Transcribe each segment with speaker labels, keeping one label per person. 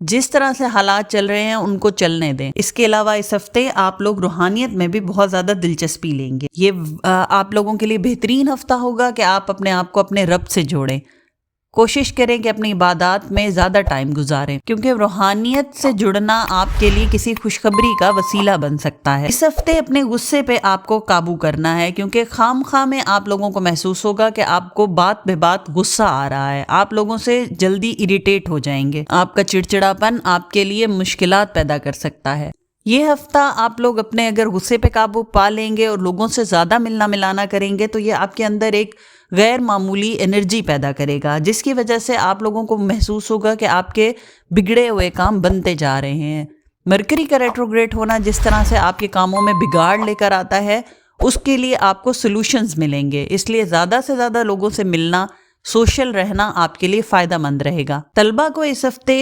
Speaker 1: جس طرح سے حالات چل رہے ہیں ان کو چلنے دیں۔ اس کے علاوہ اس ہفتے آپ لوگ روحانیت میں بھی بہت زیادہ دلچسپی لیں گے۔ یہ آپ لوگوں کے لیے بہترین ہفتہ ہوگا کہ آپ اپنے آپ کو اپنے رب سے جوڑیں۔ کوشش کریں کہ اپنی عبادات میں زیادہ ٹائم گزاریں، کیونکہ روحانیت سے جڑنا آپ کے لیے کسی خوشخبری کا وسیلہ بن سکتا ہے۔ اس ہفتے اپنے غصے پہ آپ کو قابو کرنا ہے، کیونکہ خام خواہ میں آپ لوگوں کو محسوس ہوگا کہ آپ کو بات بے بات غصہ آ رہا ہے۔ آپ لوگوں سے جلدی اریٹیٹ ہو جائیں گے۔ آپ کا چڑچڑاپن آپ کے لیے مشکلات پیدا کر سکتا ہے۔ یہ ہفتہ آپ لوگ اپنے اگر غصے پہ قابو پا لیں گے اور لوگوں سے زیادہ ملنا ملانا کریں گے تو یہ آپ کے اندر ایک غیر معمولی انرجی پیدا کرے گا، جس کی وجہ سے آپ لوگوں کو محسوس ہوگا کہ آپ کے بگڑے ہوئے کام بنتے جا رہے ہیں۔ مرکری کا ریٹروگریڈ ہونا جس طرح سے آپ کے کاموں میں بگاڑ لے کر آتا ہے، اس کے لیے آپ کو سلوشنز ملیں گے۔ اس لیے زیادہ سے زیادہ لوگوں سے ملنا، سوشل رہنا آپ کے لیے فائدہ مند رہے گا۔ طلبہ کو اس ہفتے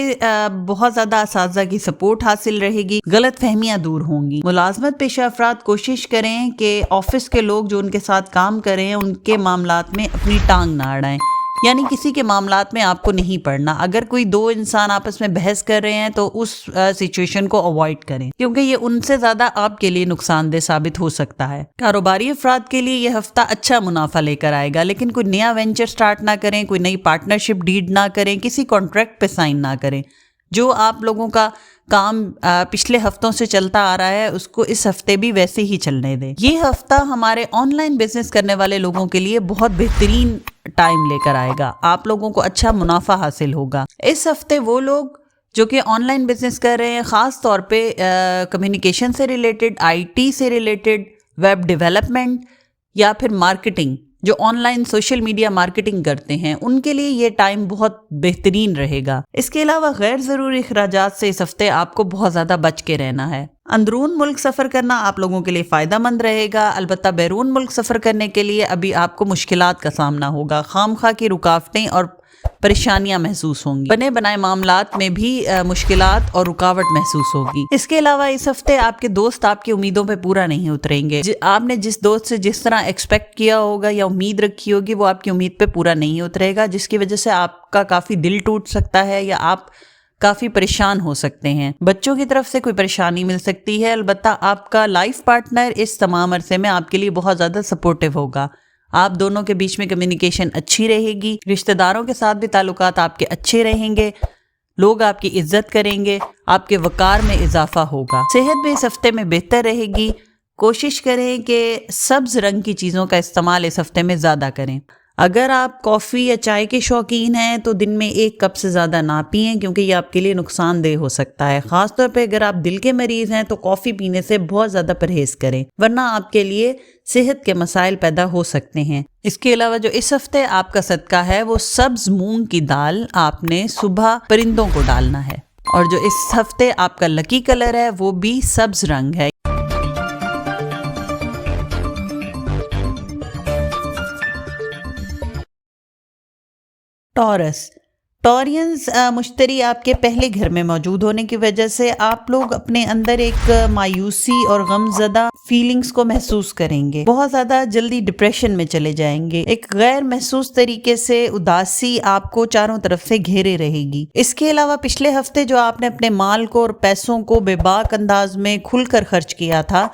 Speaker 1: بہت زیادہ اساتذہ کی سپورٹ حاصل رہے گی، غلط فہمیاں دور ہوں گی۔ ملازمت پیشہ افراد کوشش کریں کہ آفس کے لوگ جو ان کے ساتھ کام کر رہے ہیں ان کے معاملات میں اپنی ٹانگ نہ اڑائیں، یعنی کسی کے معاملات میں آپ کو نہیں پڑنا۔ اگر کوئی دو انسان آپس میں بحث کر رہے ہیں تو اس سچویشن کو اوائڈ کریں، کیونکہ یہ ان سے زیادہ آپ کے لیے نقصان دہ ثابت ہو سکتا ہے۔ کاروباری افراد کے لیے یہ ہفتہ اچھا منافع لے کر آئے گا، لیکن کوئی نیا وینچر سٹارٹ نہ کریں، کوئی نئی پارٹنرشپ ڈیڈ نہ کریں، کسی کانٹریکٹ پہ سائن نہ کریں۔ جو آپ لوگوں کا کام پچھلے ہفتوں سے چلتا آ رہا ہے اس کو اس ہفتے بھی ویسے ہی چلنے دیں۔ یہ ہفتہ ہمارے آن لائن بزنس کرنے والے لوگوں کے لیے بہت بہترین ٹائم لے کر آئے گا۔ آپ لوگوں کو اچھا منافع حاصل ہوگا۔ اس ہفتے وہ لوگ جو کہ آن لائن بزنس کر رہے ہیں، خاص طور پہ کمیونیکیشن سے ریلیٹڈ، آئی ٹی سے ریلیٹڈ، ویب ڈیولپمنٹ یا پھر مارکیٹنگ، جو on line social media marketing کرتے ہیں، ان کے لیے یہ ٹائم بہت بہترین رہے گا۔ اس کے علاوہ غیر ضروری اخراجات سے اس ہفتے آپ کو بہت زیادہ بچ کے رہنا ہے۔ اندرون ملک سفر کرنا آپ لوگوں کے لیے فائدہ مند رہے گا، البتہ بیرون ملک سفر کرنے کے لیے ابھی آپ کو مشکلات کا سامنا ہوگا۔ خام خواہ کی رکاوٹیں اور پریشانیاں محسوس ہوں گی۔ بنے بنائے معاملات میں بھی مشکلات اور رکاوٹ محسوس ہوگی۔ اس کے علاوہ اس ہفتے آپ کے دوست آپ کی امیدوں پہ پورا نہیں اتریں گے۔ آپ نے جس دوست سے جس طرح ایکسپیکٹ کیا ہوگا یا امید رکھی ہوگی وہ آپ کی امید پہ پورا نہیں اترے گا، جس کی وجہ سے آپ کا کافی دل ٹوٹ سکتا ہے یا آپ کافی پریشان ہو سکتے ہیں۔ بچوں کی طرف سے کوئی پریشانی مل سکتی ہے، البتہ آپ کا لائف پارٹنر اس تمام عرصے میں آپ کے لیے بہت زیادہ سپورٹیو ہوگا۔ آپ دونوں کے بیچ میں کمیونیکیشن اچھی رہے گی، رشتہ داروں کے ساتھ بھی تعلقات آپ کے اچھے رہیں گے، لوگ آپ کی عزت کریں گے، آپ کے وقار میں اضافہ ہوگا۔ صحت بھی اس ہفتے میں بہتر رہے گی۔ کوشش کریں کہ سبز رنگ کی چیزوں کا استعمال اس ہفتے میں زیادہ کریں۔ اگر آپ کافی یا چائے کے شوقین ہیں تو دن میں 1 کپ سے زیادہ نہ پئیں، کیونکہ یہ آپ کے لیے نقصان دہ ہو سکتا ہے۔ خاص طور پہ اگر آپ دل کے مریض ہیں تو کافی پینے سے بہت زیادہ پرہیز کریں، ورنہ آپ کے لیے صحت کے مسائل پیدا ہو سکتے ہیں۔ اس کے علاوہ جو اس ہفتے آپ کا صدقہ ہے وہ سبز مونگ کی دال آپ نے صبح پرندوں کو ڈالنا ہے، اور جو اس ہفتے آپ کا لکی کلر ہے وہ بھی سبز رنگ ہے۔ ٹورینز مشتری آپ کے پہلے گھر میں موجود ہونے کی وجہ سے آپ لوگ اپنے اندر ایک مایوسی اور غم زدہ فیلنگز کو محسوس کریں گے، بہت زیادہ جلدی ڈپریشن میں چلے جائیں گے۔ ایک غیر محسوس طریقے سے اداسی آپ کو چاروں طرف سے گھیرے رہے گی۔ اس کے علاوہ پچھلے ہفتے جو آپ نے اپنے مال کو اور پیسوں کو بے باک انداز میں کھل کر خرچ کیا تھا،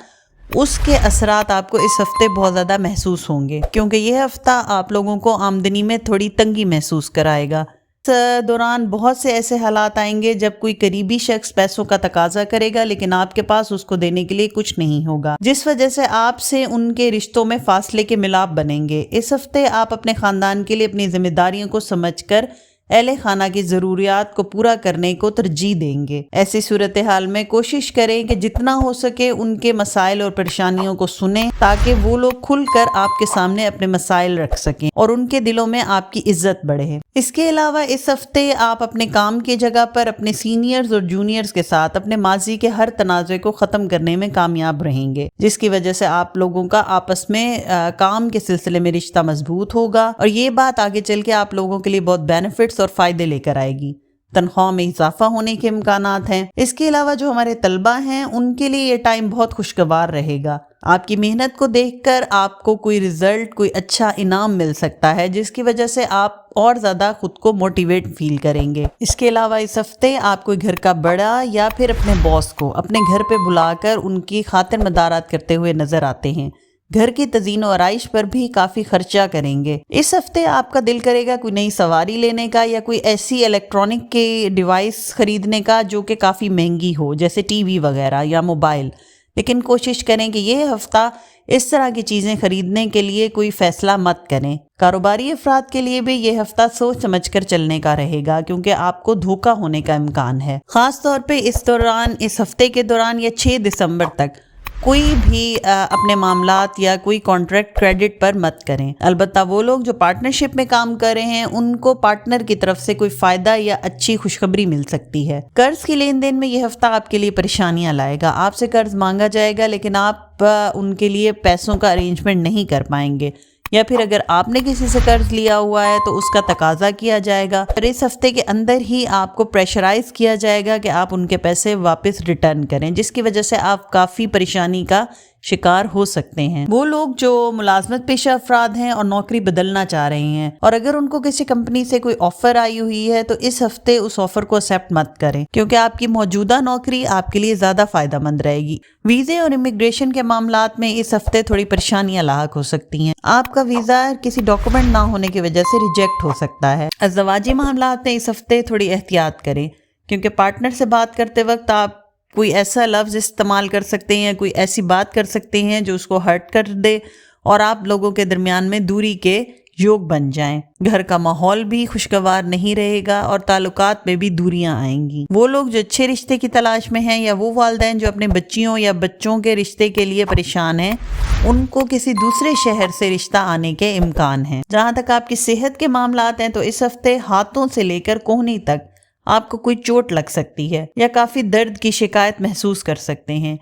Speaker 1: اس کے اثرات آپ کو اس ہفتے بہت زیادہ محسوس ہوں گے، کیونکہ یہ ہفتہ آپ لوگوں کو آمدنی میں تھوڑی تنگی محسوس کرائے گا۔ اس دوران بہت سے ایسے حالات آئیں گے جب کوئی قریبی شخص پیسوں کا تقاضا کرے گا لیکن آپ کے پاس اس کو دینے کے لیے کچھ نہیں ہوگا، جس وجہ سے آپ سے ان کے رشتوں میں فاصلے کے ملاب بنیں گے۔ اس ہفتے آپ اپنے خاندان کے لیے اپنی ذمہ داریوں کو سمجھ کر اہل خانہ کی ضروریات کو پورا کرنے کو ترجیح دیں گے۔ ایسی صورتحال میں کوشش کریں کہ جتنا ہو سکے ان کے مسائل اور پریشانیوں کو سنیں، تاکہ وہ لوگ کھل کر آپ کے سامنے اپنے مسائل رکھ سکیں اور ان کے دلوں میں آپ کی عزت بڑھے۔ اس کے علاوہ اس ہفتے آپ اپنے کام کی جگہ پر اپنے سینئرز اور جونیئرز کے ساتھ اپنے ماضی کے ہر تنازع کو ختم کرنے میں کامیاب رہیں گے، جس کی وجہ سے آپ لوگوں کا آپس میں کام کے سلسلے میں رشتہ مضبوط ہوگا، اور یہ بات آگے چل کے آپ لوگوں کے لیے بہت بینیفٹس اور فائدے لے کر آئے گی۔ تنخواہ میں اضافہ ہونے کے امکانات ہیں۔ اس کے علاوہ جو ہمارے طلبہ ہیں ان کے لیے یہ ٹائم بہت خوشگوار رہے گا۔ آپ کی محنت کو دیکھ کر آپ کو کوئی رزلٹ، کوئی اچھا انعام مل سکتا ہے، جس کی وجہ سے آپ اور زیادہ خود کو موٹیویٹ فیل کریں گے۔ اس کے علاوہ اس ہفتے آپ کوئی گھر کا بڑا یا پھر اپنے باس کو اپنے گھر پہ بلا کر ان کی خاطر مدارات کرتے ہوئے نظر آتے ہیں۔ گھر کی تزئین و آرائش پر بھی کافی خرچہ کریں گے۔ اس ہفتے آپ کا دل کرے گا کوئی نئی سواری لینے کا یا کوئی ایسی الیکٹرانک کے ڈیوائس خریدنے کا جو کہ کافی مہنگی ہو، جیسے ٹی وی وغیرہ یا موبائل، لیکن کوشش کریں کہ یہ ہفتہ اس طرح کی چیزیں خریدنے کے لیے کوئی فیصلہ مت کریں۔ کاروباری افراد کے لیے بھی یہ ہفتہ سوچ سمجھ کر چلنے کا رہے گا، کیونکہ آپ کو دھوکہ ہونے کا امکان ہے۔ خاص طور پہ اس ہفتے کے دوران یا 6 دسمبر تک کوئی بھی اپنے معاملات یا کوئی کانٹریکٹ کریڈٹ پر مت کریں۔ البتہ وہ لوگ جو پارٹنرشپ میں کام کر رہے ہیں ان کو پارٹنر کی طرف سے کوئی فائدہ یا اچھی خوشخبری مل سکتی ہے۔ قرض کی لین دین میں یہ ہفتہ آپ کے لیے پریشانیاں لائے گا۔ آپ سے قرض مانگا جائے گا لیکن آپ ان کے لیے پیسوں کا ارینجمنٹ نہیں کر پائیں گے، یا پھر اگر آپ نے کسی سے قرض لیا ہوا ہے تو اس کا تقاضا کیا جائے گا، اور اس ہفتے کے اندر ہی آپ کو پریشرائز کیا جائے گا کہ آپ ان کے پیسے واپس ریٹرن کریں، جس کی وجہ سے آپ کافی پریشانی کا شکار ہو سکتے ہیں۔ وہ لوگ جو ملازمت پیشہ افراد ہیں اور نوکری بدلنا چاہ رہے ہیں اور اگر ان کو کسی کمپنی سے کوئی آفر آئی ہوئی ہے تو اس ہفتے اس آفر کو ایکسیپٹ مت کریں، کیونکہ آپ کی موجودہ نوکری آپ کے لیے زیادہ فائدہ مند رہے گی۔ ویزے اور امیگریشن کے معاملات میں اس ہفتے تھوڑی پریشانیاں لاحق ہو سکتی ہیں۔ آپ کا ویزا کسی ڈاکومنٹ نہ ہونے کی وجہ سے ریجیکٹ ہو سکتا ہے۔ ازدواجی معاملات میں اس ہفتے تھوڑی احتیاط کریں، کیونکہ پارٹنر سے بات کرتے وقت آپ کوئی ایسا لفظ استعمال کر سکتے ہیں، کوئی ایسی بات کر سکتے ہیں جو اس کو ہرٹ کر دے اور آپ لوگوں کے درمیان میں دوری کے یوگ بن جائیں۔ گھر کا ماحول بھی خوشگوار نہیں رہے گا اور تعلقات میں بھی دوریاں آئیں گی۔ وہ لوگ جو اچھے رشتے کی تلاش میں ہیں یا وہ والدین جو اپنے بچیوں یا بچوں کے رشتے کے لیے پریشان ہیں، ان کو کسی دوسرے شہر سے رشتہ آنے کے امکان ہیں۔ جہاں تک آپ کی صحت کے معاملات ہیں تو اس ہفتے ہاتھوں سے لے کر کوہنی تک آپ کو کوئی چوٹ لگ سکتی ہے یا کافی درد کی شکایت محسوس کر سکتے ہیں۔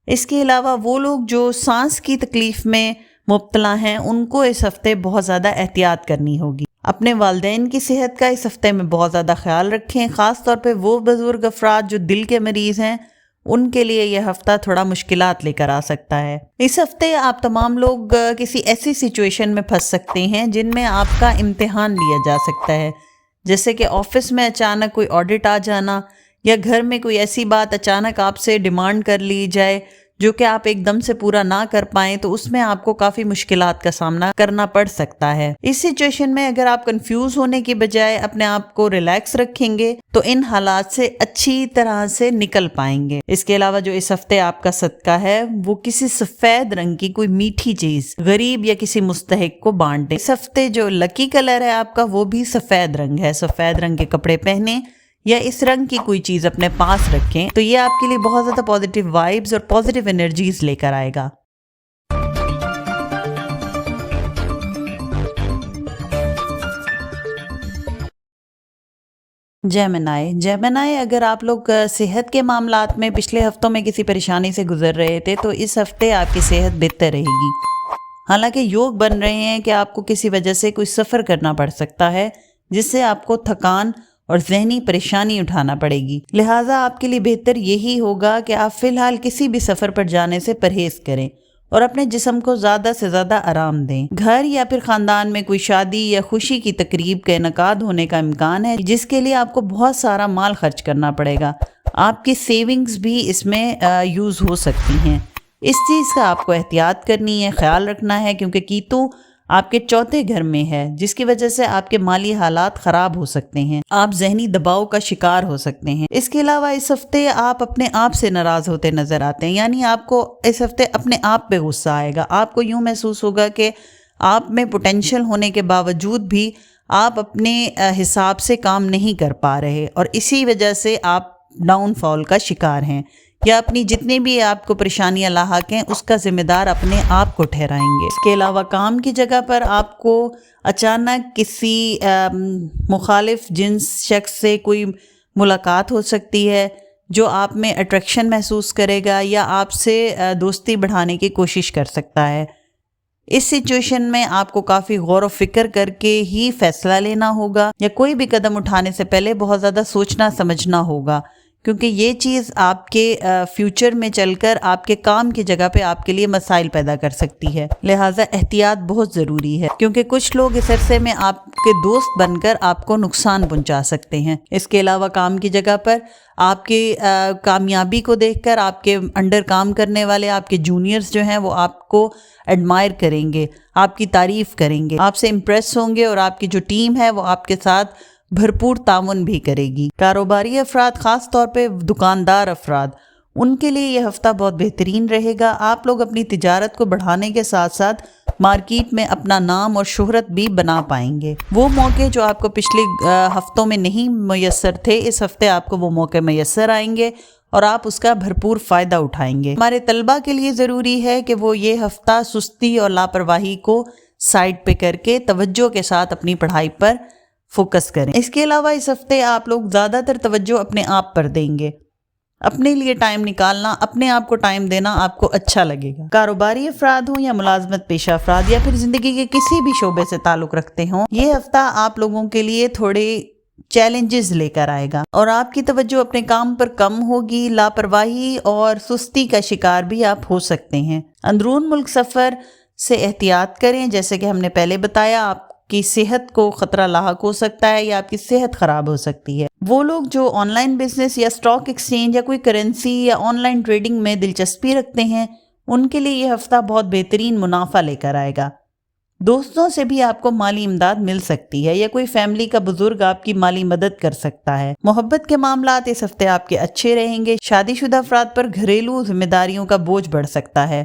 Speaker 1: اس کے علاوہ وہ لوگ جو سانس کی تکلیف میں مبتلا ہیں ان کو اس ہفتے بہت زیادہ احتیاط کرنی ہوگی۔ اپنے والدین کی صحت کا اس ہفتے میں بہت زیادہ خیال رکھیں، خاص طور پہ وہ بزرگ افراد جو دل کے مریض ہیں، ان کے لیے یہ ہفتہ تھوڑا مشکلات لے کر آ سکتا ہے۔ اس ہفتے آپ تمام لوگ کسی ایسی سچویشن میں پھنس سکتے ہیں جن میں آپ کا امتحان لیا جا سکتا ہے، جیسے کہ آفس میں اچانک کوئی آڈٹ آ جانا یا گھر میں کوئی ایسی بات اچانک آپ سے ڈیمانڈ کر لی جائے جو کہ آپ ایک دم سے پورا نہ کر پائیں، تو اس میں آپ کو کافی مشکلات کا سامنا کرنا پڑ سکتا ہے۔ اس سچویشن میں اگر آپ کنفیوز ہونے کی بجائے اپنے آپ کو ریلیکس رکھیں گے تو ان حالات سے اچھی طرح سے نکل پائیں گے۔ اس کے علاوہ جو اس ہفتے آپ کا صدقہ ہے وہ کسی سفید رنگ کی کوئی میٹھی چیز غریب یا کسی مستحق کو بانٹ دیں۔ اس ہفتے جو لکی کلر ہے آپ کا وہ بھی سفید رنگ ہے۔ سفید رنگ کے کپڑے پہنیں یا اس رنگ کی کوئی چیز اپنے پاس رکھیں تو یہ آپ کے لیے بہت زیادہ پازیٹیو وائبز اور پازیٹیو انرجیز لے کر آئے گا۔ جیمنائی، اگر آپ لوگ صحت کے معاملات میں پچھلے ہفتوں میں کسی پریشانی سے گزر رہے تھے تو اس ہفتے آپ کی صحت بہتر رہے گی۔ حالانکہ یوگ بن رہے ہیں کہ آپ کو کسی وجہ سے کوئی سفر کرنا پڑ سکتا ہے جس سے آپ کو تھکان اور ذہنی پریشانی اٹھانا پڑے گی، لہٰذا آپ کے لیے بہتر یہی ہوگا کہ آپ فی الحال کسی بھی سفر پر جانے سے پرہیز کریں اور اپنے جسم کو زیادہ سے زیادہ آرام دیں۔ گھر یا پھر خاندان میں کوئی شادی یا خوشی کی تقریب کا انعقاد ہونے کا امکان ہے جس کے لیے آپ کو بہت سارا مال خرچ کرنا پڑے گا۔ آپ کی سیونگز بھی اس میں یوز ہو سکتی ہیں۔ اس چیز کا آپ کو احتیاط کرنی ہے، خیال رکھنا ہے، کیونکہ کیتو آپ کے چوتھے گھر میں ہے جس کی وجہ سے آپ کے مالی حالات خراب ہو سکتے ہیں، آپ ذہنی دباؤ کا شکار ہو سکتے ہیں۔ اس کے علاوہ اس ہفتے آپ اپنے آپ سے ناراض ہوتے نظر آتے ہیں، یعنی آپ کو اس ہفتے اپنے آپ پہ غصہ آئے گا۔ آپ کو یوں محسوس ہوگا کہ آپ میں پوٹینشیل ہونے کے باوجود بھی آپ اپنے حساب سے کام نہیں کر پا رہے اور اسی وجہ سے آپ ڈاؤن فال کا شکار ہیں، یا اپنی جتنی بھی آپ کو پریشانیاں لاحق ہیں اس کا ذمہ دار اپنے آپ کو ٹھہرائیں گے۔ اس کے علاوہ کام کی جگہ پر آپ کو اچانک کسی مخالف جنس شخص سے کوئی ملاقات ہو سکتی ہے جو آپ میں اٹریکشن محسوس کرے گا یا آپ سے دوستی بڑھانے کی کوشش کر سکتا ہے۔ اس سچویشن میں آپ کو کافی غور و فکر کر کے ہی فیصلہ لینا ہوگا یا کوئی بھی قدم اٹھانے سے پہلے بہت زیادہ سوچنا سمجھنا ہوگا، کیونکہ یہ چیز آپ کے فیوچر میں چل کر آپ کے کام کی جگہ پہ آپ کے لیے مسائل پیدا کر سکتی ہے۔ لہٰذا احتیاط بہت ضروری ہے، کیونکہ کچھ لوگ اس عرصے میں آپ کے دوست بن کر آپ کو نقصان پہنچا سکتے ہیں۔ اس کے علاوہ کام کی جگہ پر آپ کی کامیابی کو دیکھ کر آپ کے انڈر کام کرنے والے آپ کے جونیئرز جو ہیں وہ آپ کو ایڈمائر کریں گے، آپ کی تعریف کریں گے، آپ سے امپریس ہوں گے، اور آپ کی جو ٹیم ہے وہ آپ کے ساتھ بھرپور تعاون بھی کرے گی۔ کاروباری افراد، خاص طور پہ دکاندار افراد، ان کے لیے یہ ہفتہ بہت بہترین رہے گا۔ آپ لوگ اپنی تجارت کو بڑھانے کے ساتھ ساتھ مارکیٹ میں اپنا نام اور شہرت بھی بنا پائیں گے۔ وہ موقع جو آپ کو پچھلے ہفتوں میں نہیں میسر تھے، اس ہفتے آپ کو وہ موقع میسر آئیں گے اور آپ اس کا بھرپور فائدہ اٹھائیں گے۔ ہمارے طلبہ کے لیے ضروری ہے کہ وہ یہ ہفتہ سستی اور لاپرواہی کو سائڈ پہ کر کے توجہ کے ساتھ اپنی پڑھائی پر فوکس کریں۔ اس کے علاوہ اس ہفتے آپ لوگ زیادہ تر توجہ اپنے آپ پر دیں گے۔ اپنے لیے ٹائم نکالنا، اپنے آپ کو ٹائم دینا آپ کو اچھا لگے گا۔ کاروباری افراد ہوں یا ملازمت پیشہ افراد یا پھر زندگی کے کسی بھی شعبے سے تعلق رکھتے ہوں، یہ ہفتہ آپ لوگوں کے لیے تھوڑے چیلنجز لے کر آئے گا اور آپ کی توجہ اپنے کام پر کم ہوگی۔ لاپرواہی اور سستی کا شکار بھی آپ ہو سکتے ہیں۔ اندرون ملک سفر سے احتیاط کریں، جیسے کہ ہم نے پہلے بتایا، آپ کی صحت کو خطرہ لاحق ہو سکتا ہے یا آپ کی صحت خراب ہو سکتی ہے۔ وہ لوگ جو آن لائن بزنس یا اسٹاک ایکسچینج یا کوئی کرنسی یا آن لائن ٹریڈنگ میں دلچسپی رکھتے ہیں، ان کے لیے یہ ہفتہ بہت بہترین منافع لے کر آئے گا۔ دوستوں سے بھی آپ کو مالی امداد مل سکتی ہے یا کوئی فیملی کا بزرگ آپ کی مالی مدد کر سکتا ہے۔ محبت کے معاملات اس ہفتے آپ کے اچھے رہیں گے۔ شادی شدہ افراد پر گھریلو ذمہ داریوں کا بوجھ بڑھ سکتا ہے۔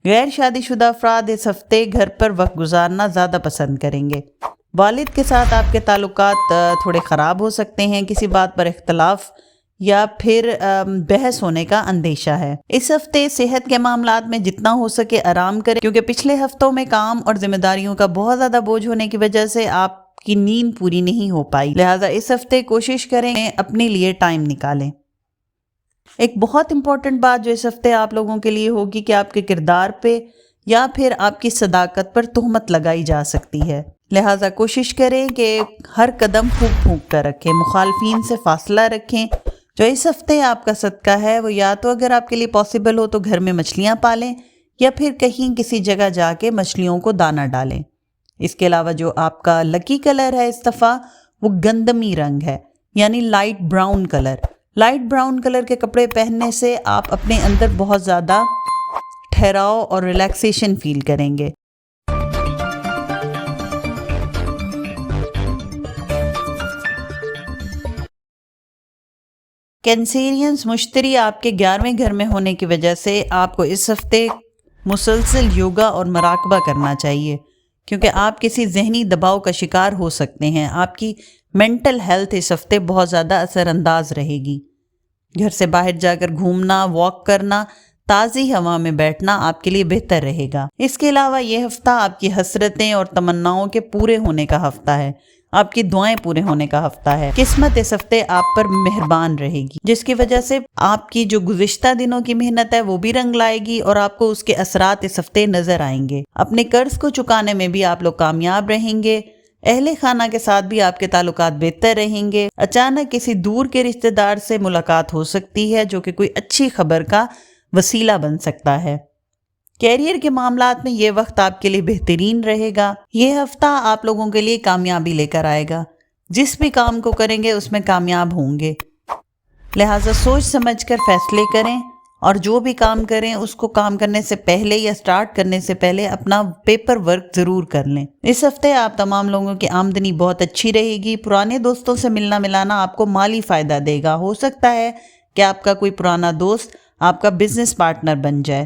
Speaker 1: غیر شادی شدہ افراد اس ہفتے گھر پر وقت گزارنا زیادہ پسند کریں گے۔ والد کے ساتھ آپ کے تعلقات تھوڑے خراب ہو سکتے ہیں، کسی بات پر اختلاف یا پھر بحث ہونے کا اندیشہ ہے۔ اس ہفتے صحت کے معاملات میں جتنا ہو سکے آرام کریں، کیونکہ پچھلے ہفتوں میں کام اور ذمہ داریوں کا بہت زیادہ بوجھ ہونے کی وجہ سے آپ کی نیند پوری نہیں ہو پائی۔ لہٰذا اس ہفتے کوشش کریں اپنے لیے ٹائم نکالیں۔ ایک بہت امپورٹنٹ بات جو اس ہفتے آپ لوگوں کے لیے ہوگی کہ آپ کے کردار پہ یا پھر آپ کی صداقت پر تہمت لگائی جا سکتی ہے۔ لہٰذا کوشش کریں کہ ہر قدم پھونک پھونک کر رکھیں، مخالفین سے فاصلہ رکھیں۔ جو اس ہفتے آپ کا صدقہ ہے وہ یا تو اگر آپ کے لیے پاسبل ہو تو گھر میں مچھلیاں پالیں یا پھر کہیں کسی جگہ جا کے مچھلیوں کو دانہ ڈالیں۔ اس کے علاوہ جو آپ کا لکی کلر ہے اس دفعہ وہ گندمی رنگ ہے، یعنی light brown colour. Light brown colour کے کپڑے پہننے سے آپ اپنے اندر بہت زیادہ ٹھہراؤ اور ریلیکسیشن فیل کریں گے۔ کینسیرینز، مشتری آپ کے 11ویں گھر میں ہونے کی وجہ سے آپ کو اس ہفتے مسلسل یوگا اور مراقبہ کرنا چاہیے، کیونکہ آپ کسی ذہنی دباؤ کا شکار ہو سکتے ہیں۔ آپ کی مینٹل ہیلتھ اس ہفتے بہت زیادہ اثر انداز رہے گی۔ گھر سے باہر جا کر گھومنا، واک کرنا، تازی ہوا میں بیٹھنا آپ کے لیے بہتر رہے گا۔ اس کے علاوہ یہ ہفتہ آپ کی حسرتیں اور تمناؤں کے پورے ہونے کا ہفتہ ہے، آپ کی دعائیں پورے ہونے کا ہفتہ ہے۔ قسمت اس ہفتے آپ پر مہربان رہے گی، جس کی وجہ سے آپ کی جو گزشتہ دنوں کی محنت ہے وہ بھی رنگ لائے گی اور آپ کو اس کے اثرات اس ہفتے نظر آئیں گے۔ اپنے قرض کو چکانے میں بھی آپ لوگ کامیاب رہیں گے۔ اہل خانہ کے ساتھ بھی آپ کے تعلقات بہتر رہیں گے۔ اچانک کسی دور کے رشتہ دار سے ملاقات ہو سکتی ہے جو کہ کوئی اچھی خبر کا وسیلہ بن سکتا ہے۔ کیریئر کے معاملات میں یہ وقت آپ کے لیے بہترین رہے گا۔ یہ ہفتہ آپ لوگوں کے لیے کامیابی لے کر آئے گا۔ جس بھی کام کو کریں گے اس میں کامیاب ہوں گے، لہٰذا سوچ سمجھ کر فیصلے کریں اور جو بھی کام کریں اس کو کام کرنے سے پہلے یا سٹارٹ کرنے سے پہلے اپنا پیپر ورک ضرور کر لیں۔ اس ہفتے آپ تمام لوگوں کی آمدنی بہت اچھی رہے گی۔ پرانے دوستوں سے ملنا ملانا آپ کو مالی فائدہ دے گا۔ ہو سکتا ہے کہ آپ کا کوئی پرانا دوست آپ کا بزنس پارٹنر بن جائے۔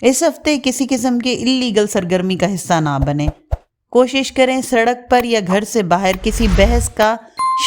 Speaker 1: اس ہفتے کسی قسم کی اللیگل سرگرمی کا حصہ نہ بنیں۔ کوشش کریں سڑک پر یا گھر سے باہر کسی بحث کا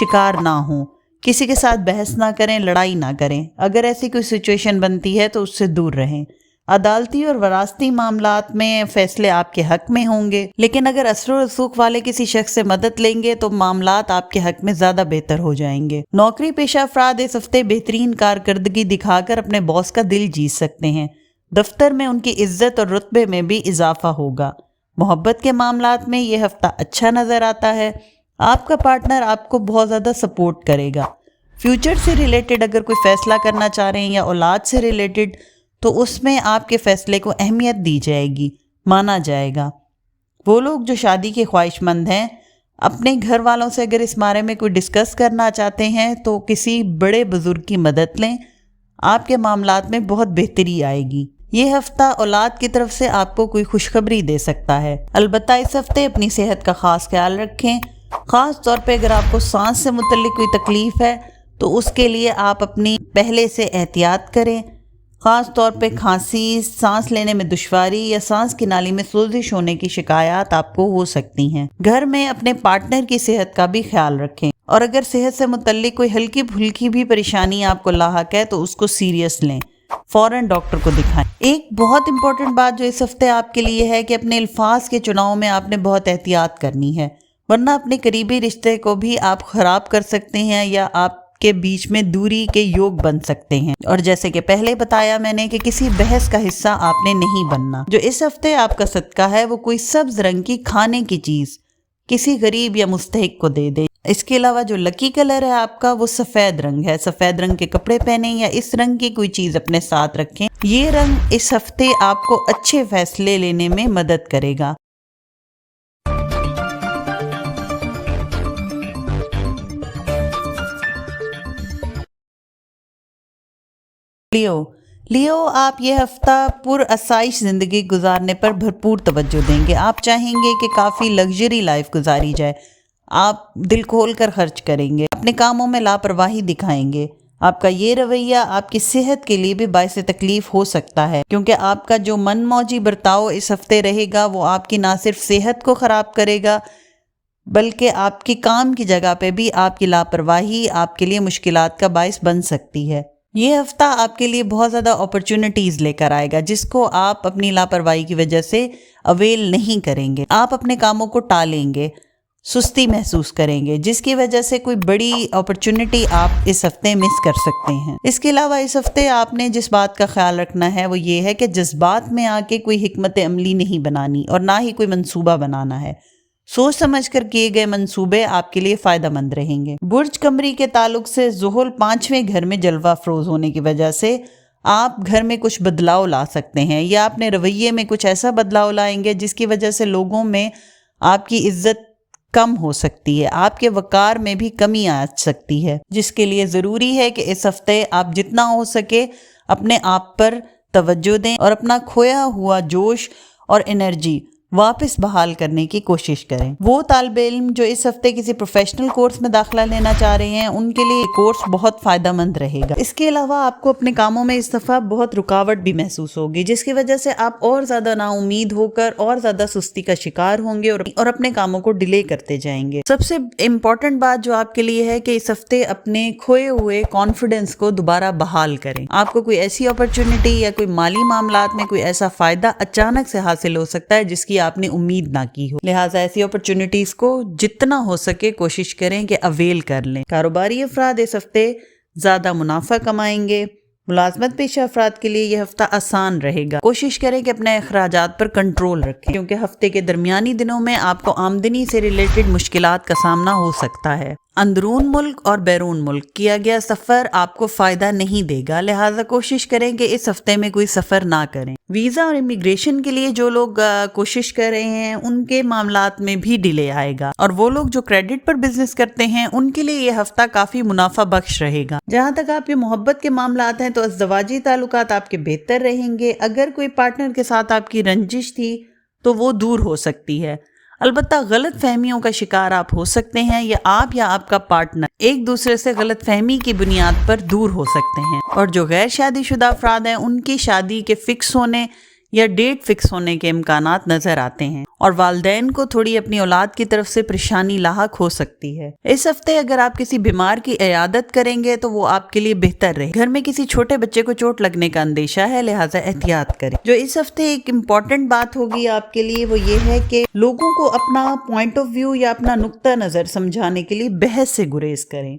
Speaker 1: شکار نہ ہوں۔ کسی کے ساتھ بحث نہ کریں، لڑائی نہ کریں۔ اگر ایسی کوئی سچویشن بنتی ہے تو اس سے دور رہیں۔ عدالتی اور وراثتی معاملات میں فیصلے آپ کے حق میں ہوں گے، لیکن اگر اثر و رسوخ والے کسی شخص سے مدد لیں گے تو معاملات آپ کے حق میں زیادہ بہتر ہو جائیں گے۔ نوکری پیشہ افراد اس ہفتے بہترین کارکردگی دکھا کر اپنے باس کا دل جیت سکتے ہیں۔ دفتر میں ان کی عزت اور رتبے میں بھی اضافہ ہوگا۔ محبت کے معاملات میں یہ ہفتہ اچھا نظر آتا ہے. آپ کا پارٹنر آپ کو بہت زیادہ سپورٹ کرے گا. فیوچر سے ریلیٹڈ اگر کوئی فیصلہ کرنا چاہ رہے ہیں یا اولاد سے ریلیٹڈ تو اس میں آپ کے فیصلے کو اہمیت دی جائے گی، مانا جائے گا. وہ لوگ جو شادی کے خواہش مند ہیں اپنے گھر والوں سے اگر اس بارے میں کوئی ڈسکس کرنا چاہتے ہیں تو کسی بڑے بزرگ کی مدد لیں. آپ کے معاملات میں بہت بہتری آئے گی. یہ ہفتہ اولاد کی طرف سے آپ کو کوئی خوشخبری دے سکتا ہے. البتہ اس ہفتے اپنی صحت کا خاص خیال رکھیں. خاص طور پہ اگر آپ کو سانس سے متعلق کوئی تکلیف ہے تو اس کے لیے آپ اپنی پہلے سے احتیاط کریں. خاص طور پہ کھانسی، سانس لینے میں دشواری یا سانس کی نالی میں سوزش ہونے کی شکایات آپ کو ہو سکتی ہیں. گھر میں اپنے پارٹنر کی صحت کا بھی خیال رکھیں اور اگر صحت سے متعلق کوئی ہلکی پھلکی بھی پریشانی آپ کو لاحق ہے تو اس کو سیریس لیں، فوراً ڈاکٹر کو دکھائیں. ایک بہت امپورٹنٹ بات جو اس ہفتے آپ کے لیے ہے کہ اپنے الفاظ کے چناؤ میں آپ نے بہت احتیاط کرنی ہے، ورنہ اپنے قریبی رشتے کو بھی آپ خراب کر سکتے ہیں یا آپ کے بیچ میں دوری کے یوگ بن سکتے ہیں. اور جیسے کہ پہلے بتایا میں نے کہ کسی بحث کا حصہ آپ نے نہیں بننا. جو اس ہفتے آپ کا صدقہ ہے وہ کوئی سبز رنگ کی کھانے کی چیز کسی غریب یا مستحق کو دے دے. اس کے علاوہ جو لکی کلر ہے آپ کا وہ سفید رنگ ہے. سفید رنگ کے کپڑے پہنیں یا اس رنگ کی کوئی چیز اپنے ساتھ رکھیں. یہ رنگ اس ہفتے آپ کو اچھے فیصلے لینے میں مدد کرے گا. لیو آپ یہ ہفتہ پر آسائش زندگی گزارنے پر بھرپور توجہ دیں گے. آپ چاہیں گے کہ کافی لگژری لائف گزاری جائے. آپ دل کھول کر خرچ کریں گے، اپنے کاموں میں لاپرواہی دکھائیں گے. آپ کا یہ رویہ آپ کی صحت کے لیے بھی باعث تکلیف ہو سکتا ہے کیونکہ آپ کا جو من موجی برتاؤ اس ہفتے رہے گا وہ آپ کی نہ صرف صحت کو خراب کرے گا بلکہ آپ کی کام کی جگہ پہ بھی آپ کی لاپرواہی آپ کے لیے مشکلات کا باعث بن سکتی ہے. یہ ہفتہ آپ کے لیے بہت زیادہ اپرچونٹیز لے کر آئے گا جس کو آپ اپنی لاپرواہی کی وجہ سے اویل نہیں کریں گے. آپ اپنے کاموں کو ٹالیں گے، سستی محسوس کریں گے جس کی وجہ سے کوئی بڑی اپرچونٹی آپ اس ہفتے مس کر سکتے ہیں. اس کے علاوہ اس ہفتے آپ نے جس بات کا خیال رکھنا ہے وہ یہ ہے کہ جذبات میں آ کے کوئی حکمت عملی نہیں بنانی اور نہ ہی کوئی منصوبہ بنانا ہے. سوچ سمجھ کر کیے گئے منصوبے آپ کے لیے فائدہ مند رہیں گے. برج قمری کے تعلق سے زحل 5ویں گھر میں جلوہ افروز ہونے کی وجہ سے آپ گھر میں کچھ بدلاؤ لا سکتے ہیں یا اپنے رویے میں کچھ ایسا بدلاؤ لائیں گے جس کی وجہ سے لوگوں میں آپ کی عزت کم ہو سکتی ہے، آپ کے وقار میں بھی کمی آ سکتی ہے، جس کے لیے ضروری ہے کہ اس ہفتے آپ جتنا ہو سکے اپنے آپ پر توجہ دیں اور اپنا کھویا ہوا جوش اور انرجی واپس بحال کرنے کی کوشش کریں. وہ طالب علم جو اس ہفتے کسی پروفیشنل کورس میں داخلہ لینا چاہ رہے ہیں ان کے لیے یہ کورس بہت فائدہ مند رہے گا. اس کے علاوہ آپ کو اپنے کاموں میں اس دفعہ بہت رکاوٹ بھی محسوس ہوگی جس کی وجہ سے آپ اور زیادہ نا امید ہو کر اور زیادہ سستی کا شکار ہوں گے اور اپنے کاموں کو ڈیلے کرتے جائیں گے. سب سے امپورٹنٹ بات جو آپ کے لیے ہے کہ اس ہفتے اپنے کھوئے ہوئے کانفیڈنس کو دوبارہ بحال کریں. آپ کو کوئی ایسی اپرچونٹی یا کوئی مالی معاملات میں کوئی ایسا فائدہ اچانک سے حاصل ہو سکتا ہے جس کی آپ نے امید نہ کی ہو، لہٰذا ایسی اپرچونٹیز کو جتنا ہو سکے کوشش کریں کہ اویل کر لیں. کاروباری افراد اس ہفتے زیادہ منافع کمائیں گے. ملازمت پیشہ افراد کے لیے یہ ہفتہ آسان رہے گا. کوشش کریں کہ اپنے اخراجات پر کنٹرول رکھیں کیونکہ ہفتے کے درمیانی دنوں میں آپ کو آمدنی سے ریلیٹڈ مشکلات کا سامنا ہو سکتا ہے. اندرون ملک اور بیرون ملک کیا گیا سفر آپ کو فائدہ نہیں دے گا، لہٰذا کوشش کریں کہ اس ہفتے میں کوئی سفر نہ کریں. ویزا اور امیگریشن کے لیے جو لوگ کوشش کر رہے ہیں ان کے معاملات میں بھی ڈیلے آئے گا اور وہ لوگ جو کریڈٹ پر بزنس کرتے ہیں ان کے لیے یہ ہفتہ کافی منافع بخش رہے گا. جہاں تک آپ کے محبت کے معاملات ہیں تو ازدواجی تعلقات آپ کے بہتر رہیں گے. اگر کوئی پارٹنر کے ساتھ آپ کی رنجش تھی تو وہ دور ہو سکتی ہے. البتہ غلط فہمیوں کا شکار آپ ہو سکتے ہیں یا آپ کا پارٹنر ایک دوسرے سے غلط فہمی کی بنیاد پر دور ہو سکتے ہیں. اور جو غیر شادی شدہ افراد ہیں ان کی شادی کے فکس ہونے یا ڈیٹ فکس ہونے کے امکانات نظر آتے ہیں اور والدین کو تھوڑی اپنی اولاد کی طرف سے پریشانی لاحق ہو سکتی ہے. اس ہفتے اگر آپ کسی بیمار کی عیادت کریں گے تو وہ آپ کے لیے بہتر رہے. گھر میں کسی چھوٹے بچے کو چوٹ لگنے کا اندیشہ ہے، لہٰذا احتیاط کریں. جو اس ہفتے ایک امپورٹنٹ بات ہوگی آپ کے لیے وہ یہ ہے کہ لوگوں کو اپنا پوائنٹ آف ویو یا اپنا نقطہ نظر سمجھانے کے لیے بحث سے گریز کریں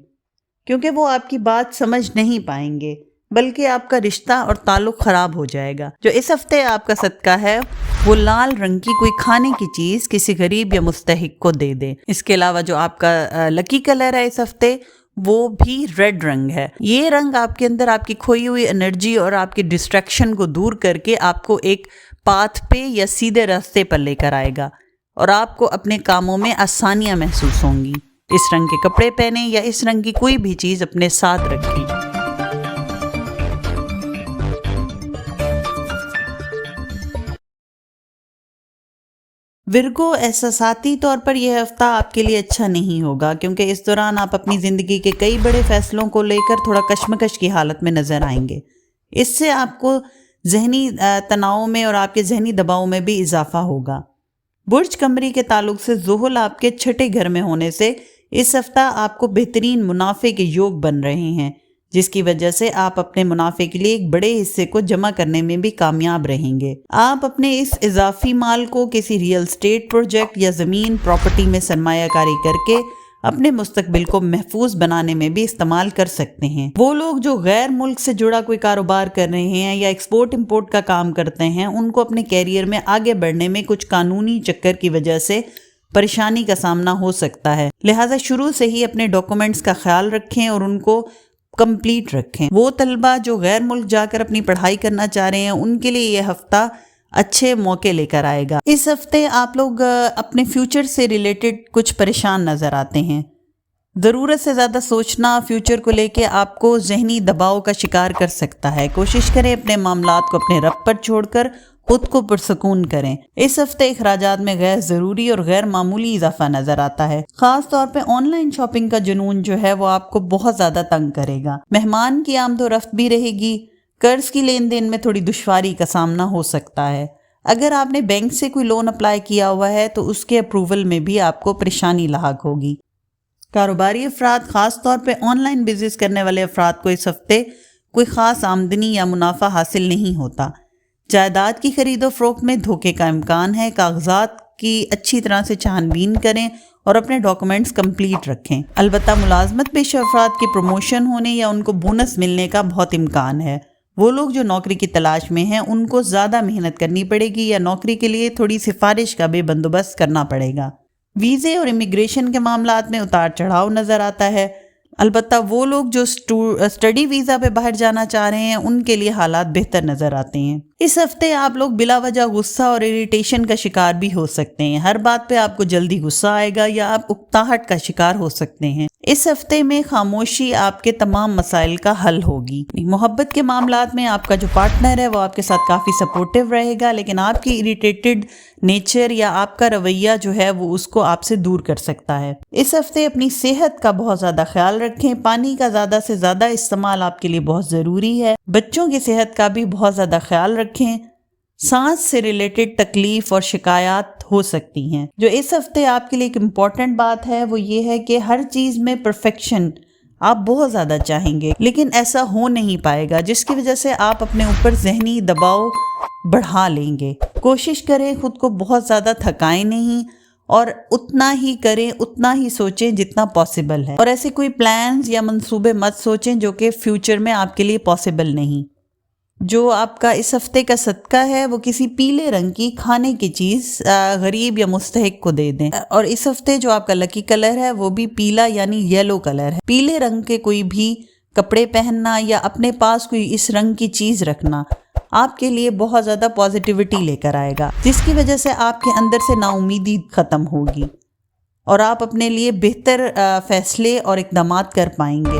Speaker 1: کیونکہ وہ آپ کی بات سمجھ نہیں پائیں گے. بلکہ آپ کا رشتہ اور تعلق خراب ہو جائے گا۔ جو اس ہفتے آپ کا صدقہ ہے وہ لال رنگ کی کوئی کھانے کی چیز کسی غریب یا مستحق کو دے دیں۔ اس کے علاوہ جو آپ کا لکی کلر ہے اس ہفتے وہ بھی ریڈ رنگ ہے۔ یہ رنگ آپ کے اندر آپ کی کھوئی ہوئی انرجی اور آپ کی ڈسٹریکشن کو دور کر کے آپ کو ایک پاتھ پہ یا سیدھے راستے پر لے کر آئے گا اور آپ کو اپنے کاموں میں آسانیاں محسوس ہوں گی۔ اس رنگ کے کپڑے پہنیں یا اس رنگ کی کوئی بھی چیز اپنے ساتھ رکھیں۔ ورگو، احساساتی طور پر یہ ہفتہ آپ کے لیے اچھا نہیں ہوگا کیونکہ اس دوران آپ اپنی زندگی کے کئی بڑے فیصلوں کو لے کر تھوڑا کشمکش کی حالت میں نظر آئیں گے۔ اس سے آپ کو ذہنی تناؤ میں اور آپ کے ذہنی دباؤ میں بھی اضافہ ہوگا۔ برج قمری کے تعلق سے زحل آپ کے چھٹے گھر میں ہونے سے اس ہفتہ آپ کو بہترین منافع کے یوگ بن رہے ہیں، جس کی وجہ سے آپ اپنے منافع کے لیے ایک بڑے حصے کو جمع کرنے میں بھی کامیاب رہیں گے۔ آپ اپنے اس اضافی مال کو کسی ریئل اسٹیٹ پروجیکٹ یا زمین پراپرٹی میں سرمایہ کاری کر کے اپنے مستقبل کو محفوظ بنانے میں بھی استعمال کر سکتے ہیں۔ وہ لوگ جو غیر ملک سے جڑا کوئی کاروبار کر رہے ہیں یا ایکسپورٹ امپورٹ کا کام کرتے ہیں، ان کو اپنے کیریئر میں آگے بڑھنے میں کچھ قانونی چکر کی وجہ سے پریشانی کا سامنا ہو سکتا ہے، لہٰذا شروع سے ہی اپنے ڈاکومنٹس کا خیال رکھیں اور ان کو کمپلیٹ رکھیں۔ وہ طلبہ جو غیر ملک جا کر اپنی پڑھائی کرنا چاہ رہے ہیں ان کے لیے یہ ہفتہ اچھے موقع لے کر آئے گا۔ اس ہفتے آپ لوگ اپنے فیوچر سے ریلیٹڈ کچھ پریشان نظر آتے ہیں۔ ضرورت سے زیادہ سوچنا فیوچر کو لے کے آپ کو ذہنی دباؤ کا شکار کر سکتا ہے۔ کوشش کریں اپنے معاملات کو اپنے رب پر چھوڑ کر خود کو پرسکون کریں۔ اس ہفتے اخراجات میں غیر ضروری اور غیر معمولی اضافہ نظر آتا ہے۔ خاص طور پہ آن لائن شاپنگ کا جنون جو ہے وہ آپ کو بہت زیادہ تنگ کرے گا۔ مہمان کی آمد و رفت بھی رہے گی۔ قرض کی لین دین میں تھوڑی دشواری کا سامنا ہو سکتا ہے۔ اگر آپ نے بینک سے کوئی لون اپلائی کیا ہوا ہے تو اس کے اپروول میں بھی آپ کو پریشانی لاحق ہوگی۔ کاروباری افراد، خاص طور پہ آن لائن بزنس کرنے والے افراد کو اس ہفتے کوئی خاص آمدنی یا منافع حاصل نہیں ہوتا۔ جائیداد کی خرید و فروخت میں دھوکے کا امکان ہے۔ کاغذات کی اچھی طرح سے چھان بین کریں اور اپنے ڈاکومنٹس کمپلیٹ رکھیں۔ البتہ ملازمت پیشہ افراد کی پروموشن ہونے یا ان کو بونس ملنے کا بہت امکان ہے۔ وہ لوگ جو نوکری کی تلاش میں ہیں ان کو زیادہ محنت کرنی پڑے گی یا نوکری کے لیے تھوڑی سفارش کا بھی بندوبست کرنا پڑے گا۔ ویزے اور امیگریشن کے معاملات میں اتار چڑھاؤ نظر آتا ہے۔ البتہ وہ لوگ جو اسٹڈی ویزا پہ باہر جانا چاہ رہے ہیں ان کے لیے حالات بہتر نظر آتے ہیں۔ اس ہفتے آپ لوگ بلا وجہ غصہ اور اریٹیشن کا شکار بھی ہو سکتے ہیں۔ ہر بات پہ آپ کو جلدی غصہ آئے گا یا آپ اکتاہٹ کا شکار ہو سکتے ہیں۔ اس ہفتے میں خاموشی آپ کے تمام مسائل کا حل ہوگی۔ محبت کے معاملات میں آپ کا جو پارٹنر ہے وہ آپ کے ساتھ کافی سپورٹیو رہے گا، لیکن آپ کی اریٹیٹڈ نیچر یا آپ کا رویہ جو ہے وہ اس کو آپ سے دور کر سکتا ہے۔ اس ہفتے اپنی صحت کا بہت زیادہ خیال رکھیں۔ پانی کا زیادہ سے زیادہ استعمال آپ کے لیے بہت ضروری ہے۔ بچوں کی صحت کا بھی بہت زیادہ خیال رکھیں۔ سانس سے ریلیٹڈ تکلیف اور شکایات ہو سکتی ہیں۔ جو اس ہفتے آپ کے لیے ایک امپورٹنٹ بات ہے وہ یہ ہے کہ ہر چیز میں پرفیکشن آپ بہت زیادہ چاہیں گے، لیکن ایسا ہو نہیں پائے گا، جس کی وجہ سے آپ اپنے اوپر ذہنی دباؤ بڑھا لیں گے۔ کوشش کریں خود کو بہت زیادہ تھکائیں نہیں اور اتنا ہی کریں، اتنا ہی سوچیں جتنا پاسبل ہے، اور ایسے کوئی پلانز یا منصوبے مت سوچیں جو کہ فیوچر میں آپ کے لیے پاسبل نہیں۔ جو آپ کا اس ہفتے کا صدقہ ہے وہ کسی پیلے رنگ کی کھانے کی چیز غریب یا مستحق کو دے دیں، اور اس ہفتے جو آپ کا لکی کلر ہے وہ بھی پیلا یعنی یلو کلر ہے۔ پیلے رنگ کے کوئی بھی کپڑے پہننا یا اپنے پاس کوئی اس رنگ کی چیز رکھنا آپ کے لیے بہت زیادہ پازیٹیوٹی لے کر آئے گا، جس کی وجہ سے آپ کے اندر سے نا امیدی ختم ہوگی اور آپ اپنے لیے بہتر فیصلے اور اقدامات کر پائیں گے۔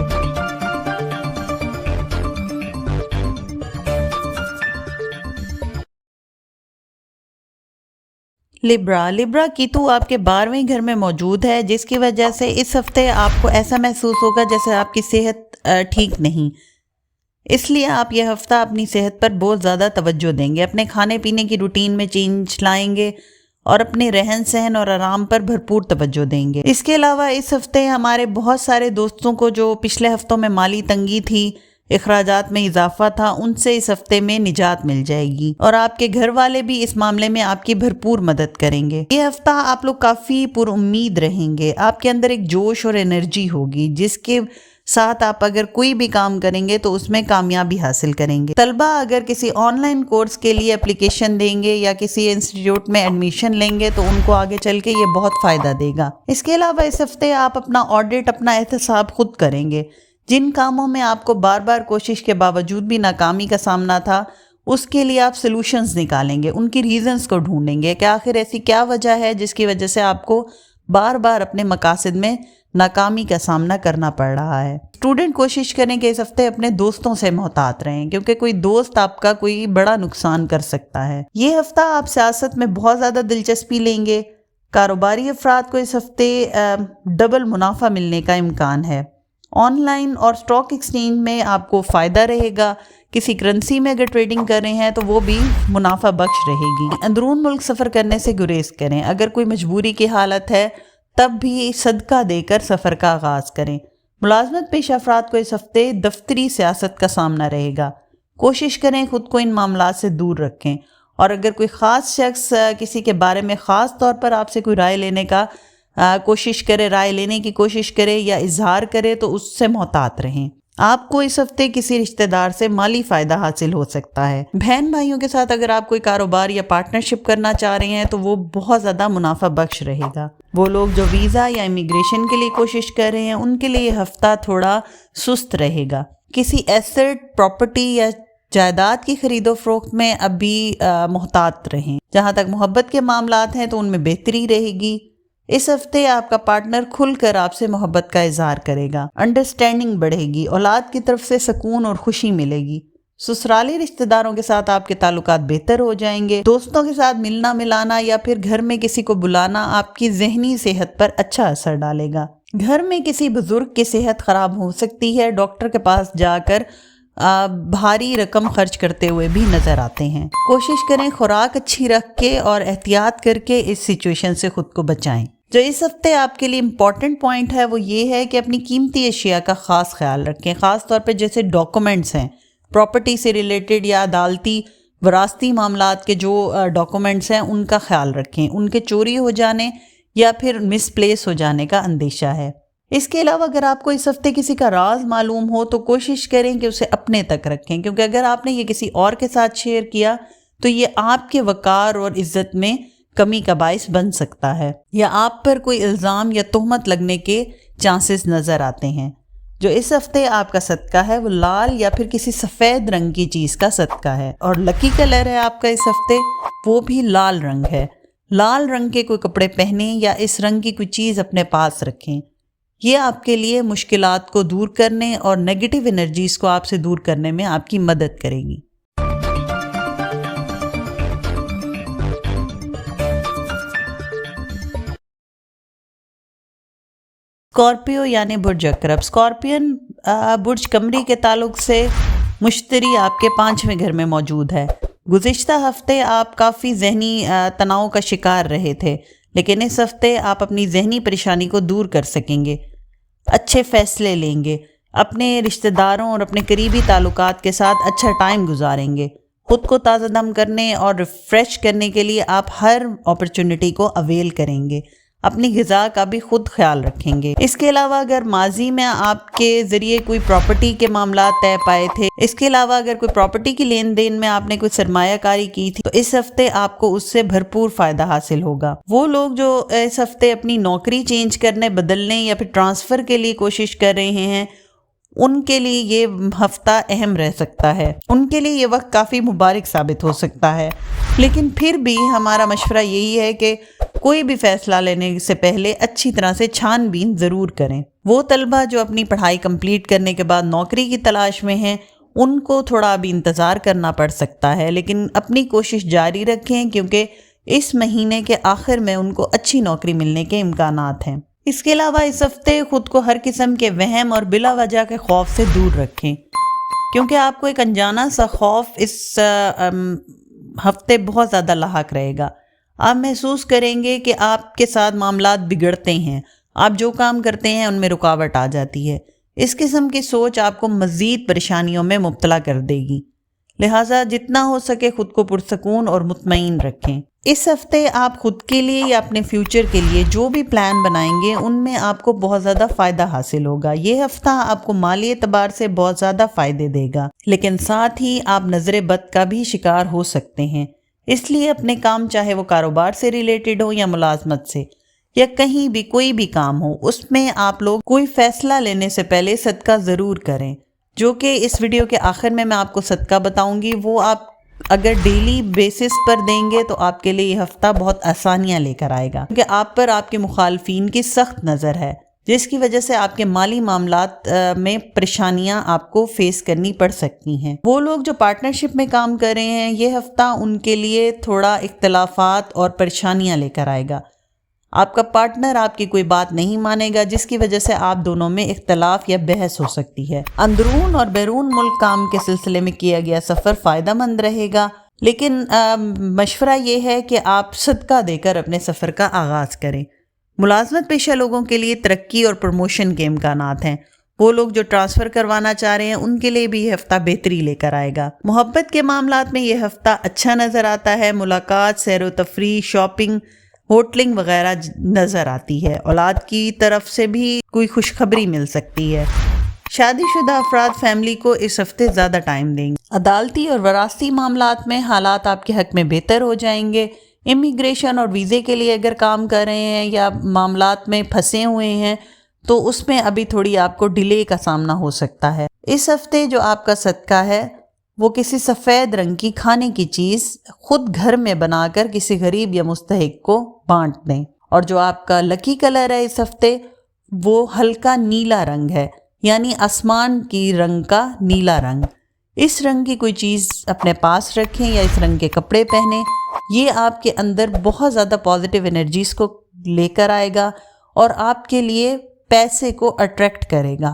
Speaker 1: لیبرا کیتو آپ کے 12ویں گھر میں موجود ہے، جس کی وجہ سے اس ہفتے آپ کو ایسا محسوس ہوگا جیسے آپ کی صحت ٹھیک نہیں، اس لیے آپ یہ ہفتہ اپنی صحت پر بہت زیادہ توجہ دیں گے۔ اپنے کھانے پینے کی روٹین میں چینج لائیں گے اور اپنے رہن سہن اور آرام پر بھرپور توجہ دیں گے۔ اس کے علاوہ اس ہفتے ہمارے بہت سارے دوستوں کو جو پچھلے ہفتوں میں مالی تنگی تھی، اخراجات میں اضافہ تھا، ان سے اس ہفتے میں نجات مل جائے گی، اور آپ کے گھر والے بھی اس معاملے میں آپ کی بھرپور مدد کریں گے۔ یہ ہفتہ آپ لوگ کافی پر امید رہیں گے۔ آپ کے اندر ایک جوش اور انرجی ہوگی جس کے ساتھ آپ اگر کوئی بھی کام کریں گے تو اس میں کامیابی حاصل کریں گے۔ طلبہ اگر کسی آن لائن کورس کے لیے اپلیکیشن دیں گے یا کسی انسٹیٹیوٹ میں ایڈمیشن لیں گے تو ان کو آگے چل کے یہ بہت فائدہ دے گا۔ اس کے علاوہ اس ہفتے آپ اپنا آڈٹ، اپنا احتساب خود کریں گے۔ جن کاموں میں آپ کو بار بار کوشش کے باوجود بھی ناکامی کا سامنا تھا، اس کے لیے آپ سلوشنز نکالیں گے، ان کی ریزنز کو ڈھونڈیں گے کہ آخر ایسی کیا وجہ ہے جس کی وجہ سے آپ کو بار بار اپنے مقاصد میں ناکامی کا سامنا کرنا پڑ رہا ہے۔ اسٹوڈنٹ کوشش کریں کہ اس ہفتے اپنے دوستوں سے محتاط رہیں، کیونکہ کوئی دوست آپ کا کوئی بڑا نقصان کر سکتا ہے۔ یہ ہفتہ آپ سیاست میں بہت زیادہ دلچسپی لیں گے۔ کاروباری افراد کو اس ہفتے ڈبل منافع ملنے کا امکان ہے۔ آن لائن اور اسٹاک ایکسچینج میں آپ کو فائدہ رہے گا۔ کسی کرنسی میں اگر ٹریڈنگ کر رہے ہیں تو وہ بھی منافع بخش رہے گی۔ اندرون ملک سفر کرنے سے گریز کریں۔ اگر کوئی مجبوری کی حالت ہے تب بھی صدقہ دے کر سفر کا آغاز کریں۔ ملازمت پیشہ افراد کو اس ہفتے دفتری سیاست کا سامنا رہے گا۔ کوشش کریں خود کو ان معاملات سے دور رکھیں، اور اگر کوئی خاص شخص کسی کے بارے میں خاص طور پر آپ سے کوئی رائے لینے کی کوشش کرے یا اظہار کرے تو اس سے محتاط رہیں۔ آپ کو اس ہفتے کسی رشتہ دار سے مالی فائدہ حاصل ہو سکتا ہے۔ بہن بھائیوں کے ساتھ اگر آپ کوئی کاروبار یا پارٹنرشپ کرنا چاہ رہے ہیں تو وہ بہت زیادہ منافع بخش رہے گا۔ وہ لوگ جو ویزا یا امیگریشن کے لیے کوشش کر رہے ہیں ان کے لیے یہ ہفتہ تھوڑا سست رہے گا۔ کسی ایسٹ، پراپرٹی یا جائیداد کی خرید و فروخت میں ابھی محتاط رہیں۔ جہاں تک محبت کے معاملات ہیں تو ان میں بہتری رہے گی۔ اس ہفتے آپ کا پارٹنر کھل کر آپ سے محبت کا اظہار کرے گا۔ انڈرسٹینڈنگ بڑھے گی، اولاد کی طرف سے سکون اور خوشی ملے گی۔ سسرالی رشتہ داروں کے ساتھ آپ کے تعلقات بہتر ہو جائیں گے۔ دوستوں کے ساتھ ملنا ملانا یا پھر گھر میں کسی کو بلانا آپ کی ذہنی صحت پر اچھا اثر ڈالے گا۔ گھر میں کسی بزرگ کی صحت خراب ہو سکتی ہے، ڈاکٹر کے پاس جا کر بھاری رقم خرچ کرتے ہوئے بھی نظر آتے ہیں۔ کوشش کریں خوراک اچھی رکھ کے اور احتیاط کر کے اس سچویشن سے خود کو بچائیں۔ جو اس ہفتے آپ کے لیے امپورٹنٹ پوائنٹ ہے وہ یہ ہے کہ اپنی قیمتی اشیاء کا خاص خیال رکھیں، خاص طور پہ جیسے ڈاکومنٹس ہیں، پراپرٹی سے ریلیٹڈ یا عدالتی وراثتی معاملات کے جو ڈاکومنٹس ہیں ان کا خیال رکھیں۔ ان کے چوری ہو جانے یا پھر مس پلیس ہو جانے کا اندیشہ ہے۔ اس کے علاوہ اگر آپ کو اس ہفتے کسی کا راز معلوم ہو تو کوشش کریں کہ اسے اپنے تک رکھیں، کیونکہ اگر آپ نے یہ کسی اور کے ساتھ شیئر کیا تو یہ آپ کے وقار اور عزت میں کمی کا باعث بن سکتا ہے، یا آپ پر کوئی الزام یا تہمت لگنے کے چانسز نظر آتے ہیں۔ جو اس ہفتے آپ کا صدقہ ہے وہ لال یا پھر کسی سفید رنگ کی چیز کا صدقہ ہے، اور لکی کلر ہے آپ کا اس ہفتے وہ بھی لال رنگ ہے۔ لال رنگ کے کوئی کپڑے پہنیں یا اس رنگ کی کوئی چیز اپنے پاس رکھیں۔ یہ آپ کے لیے مشکلات کو دور کرنے اور نیگیٹو انرجیز کو آپ سے دور کرنے میں آپ کی مدد کرے گی۔ اسکارپیو یعنی برج عقرب۔ اسکارپین برج قمری کے تعلق سے مشتری آپ کے 5ویں گھر میں موجود ہے۔ گزشتہ ہفتے آپ کافی ذہنی تناؤ کا شکار رہے تھے، لیکن اس ہفتے آپ اپنی ذہنی پریشانی کو دور کر سکیں گے، اچھے فیصلے لیں گے، اپنے رشتہ داروں اور اپنے قریبی تعلقات کے ساتھ اچھا ٹائم گزاریں گے۔ خود کو تازہ دم کرنے اور ریفریش کرنے کے لیے آپ ہر اپرچونٹی کو اویل کریں گے۔ اپنی غذا کا بھی خود خیال رکھیں گے۔ اس کے علاوہ اگر ماضی میں آپ کے ذریعے کوئی پراپرٹی کے معاملات طے پائے تھے، اس کے علاوہ اگر کوئی پراپرٹی کی لین دین میں آپ نے کوئی سرمایہ کاری کی تھی تو اس ہفتے آپ کو اس سے بھرپور فائدہ حاصل ہوگا۔ وہ لوگ جو اس ہفتے اپنی نوکری چینج کرنے، بدلنے یا پھر ٹرانسفر کے لیے کوشش کر رہے ہیں، ان کے لیے یہ ہفتہ اہم رہ سکتا ہے۔ ان کے لیے یہ وقت کافی مبارک ثابت ہو سکتا ہے، لیکن پھر بھی ہمارا مشورہ یہی ہے کہ کوئی بھی فیصلہ لینے سے پہلے اچھی طرح سے چھان بین ضرور کریں۔ وہ طلبہ جو اپنی پڑھائی کمپلیٹ کرنے کے بعد نوکری کی تلاش میں ہیں ان کو تھوڑا ابھی انتظار کرنا پڑ سکتا ہے، لیکن اپنی کوشش جاری رکھیں کیونکہ اس مہینے کے آخر میں ان کو اچھی نوکری ملنے کے امکانات ہیں۔ اس کے علاوہ اس ہفتے خود کو ہر قسم کے وہم اور بلا وجہ کے خوف سے دور رکھیں، کیونکہ آپ کو ایک انجانا سا خوف اس ہفتے بہت زیادہ لاحق رہے گا۔ آپ محسوس کریں گے کہ آپ کے ساتھ معاملات بگڑتے ہیں، آپ جو کام کرتے ہیں ان میں رکاوٹ آ جاتی ہے۔ اس قسم کی سوچ آپ کو مزید پریشانیوں میں مبتلا کر دے گی، لہٰذا جتنا ہو سکے خود کو پرسکون اور مطمئن رکھیں۔ اس ہفتے آپ خود کے لیے یا اپنے فیوچر کے لیے جو بھی پلان بنائیں گے ان میں آپ کو بہت زیادہ فائدہ حاصل ہوگا۔ یہ ہفتہ آپ کو مالی اعتبار سے بہت زیادہ فائدے دے گا، لیکن ساتھ ہی آپ نظر بد کا بھی شکار ہو سکتے ہیں۔ اس لیے اپنے کام، چاہے وہ کاروبار سے ریلیٹڈ ہو یا ملازمت سے یا کہیں بھی کوئی بھی کام ہو، اس میں آپ لوگ کوئی فیصلہ لینے سے پہلے صدقہ ضرور کریں، جو کہ اس ویڈیو کے آخر میں آپ کو صدقہ بتاؤں گی۔ وہ آپ اگر ڈیلی بیسس پر دیں گے تو آپ کے لیے یہ ہفتہ بہت آسانیاں لے کر آئے گا، کیونکہ آپ پر آپ کے مخالفین کی سخت نظر ہے، جس کی وجہ سے آپ کے مالی معاملات میں پریشانیاں آپ کو فیس کرنی پڑ سکتی ہیں۔ وہ لوگ جو پارٹنرشپ میں کام کر رہے ہیں، یہ ہفتہ ان کے لیے تھوڑا اختلافات اور پریشانیاں لے کر آئے گا۔ آپ کا پارٹنر آپ کی کوئی بات نہیں مانے گا، جس کی وجہ سے آپ دونوں میں اختلاف یا بحث ہو سکتی ہے۔ اندرون اور بیرون ملک کام کے سلسلے میں کیا گیا سفر فائدہ مند رہے گا، لیکن مشورہ یہ ہے کہ آپ صدقہ دے کر اپنے سفر کا آغاز کریں۔ ملازمت پیشہ لوگوں کے لیے ترقی اور پروموشن کے امکانات ہیں۔ وہ لوگ جو ٹرانسفر کروانا چاہ رہے ہیں ان کے لیے بھی یہ ہفتہ بہتری لے کر آئے گا۔ محبت کے معاملات میں یہ ہفتہ اچھا نظر آتا ہے۔ ملاقات، سیر و تفریح، شاپنگ، ہوٹلنگ وغیرہ نظر آتی ہے۔ اولاد کی طرف سے بھی کوئی خوشخبری مل سکتی ہے۔ شادی شدہ افراد فیملی کو اس ہفتے زیادہ ٹائم دیں گے۔ عدالتی اور وراثتی معاملات میں حالات آپ کے حق میں بہتر ہو جائیں گے۔ امیگریشن اور ویزے کے لیے اگر کام کر رہے ہیں یا معاملات میں پھنسے ہوئے ہیں تو اس میں ابھی تھوڑی آپ کو ڈیلے کا سامنا ہو سکتا ہے۔ اس ہفتے جو آپ کا صدقہ ہے وہ کسی سفید رنگ کی کھانے کی چیز خود گھر میں بنا کر کسی غریب یا مستحق کو بانٹ دیں۔ اور جو آپ کا لکی کلر ہے اس ہفتے وہ ہلکا نیلا رنگ ہے، یعنی آسمان کی رنگ کا نیلا رنگ۔ اس رنگ کی کوئی چیز اپنے پاس رکھیں یا اس رنگ کے کپڑے پہنیں۔ یہ آپ کے اندر بہت زیادہ پازیٹیو انرجیز کو لے کر آئے گا اور آپ کے لیے پیسے کو اٹریکٹ کرے گا۔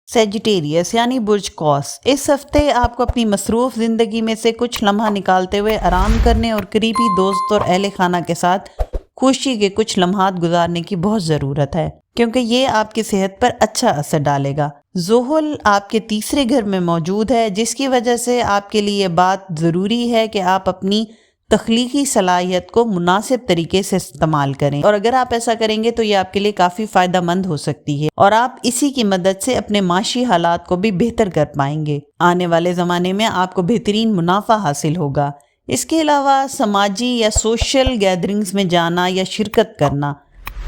Speaker 1: سیجیٹیریس یعنی برج قوس، اس ہفتے آپ کو اپنی مصروف زندگی میں سے کچھ لمحہ نکالتے ہوئے آرام کرنے اور قریبی دوست اور اہل خانہ کے ساتھ خوشی کے کچھ لمحات گزارنے کی بہت ضرورت ہے، کیونکہ یہ آپ کی صحت پر اچھا اثر ڈالے گا۔ زحل آپ کے تیسرے گھر میں موجود ہے، جس کی وجہ سے آپ کے لیے یہ بات ضروری ہے کہ آپ اپنی تخلیقی صلاحیت کو مناسب طریقے سے استعمال کریں، اور اگر آپ ایسا کریں گے تو یہ آپ کے لیے کافی فائدہ مند ہو سکتی ہے اور آپ اسی کی مدد سے اپنے معاشی حالات کو بھی بہتر کر پائیں گے۔ آنے والے زمانے میں آپ کو بہترین منافع حاصل ہوگا۔ اس کے علاوہ سماجی یا سوشل گیدرنگز میں جانا یا شرکت کرنا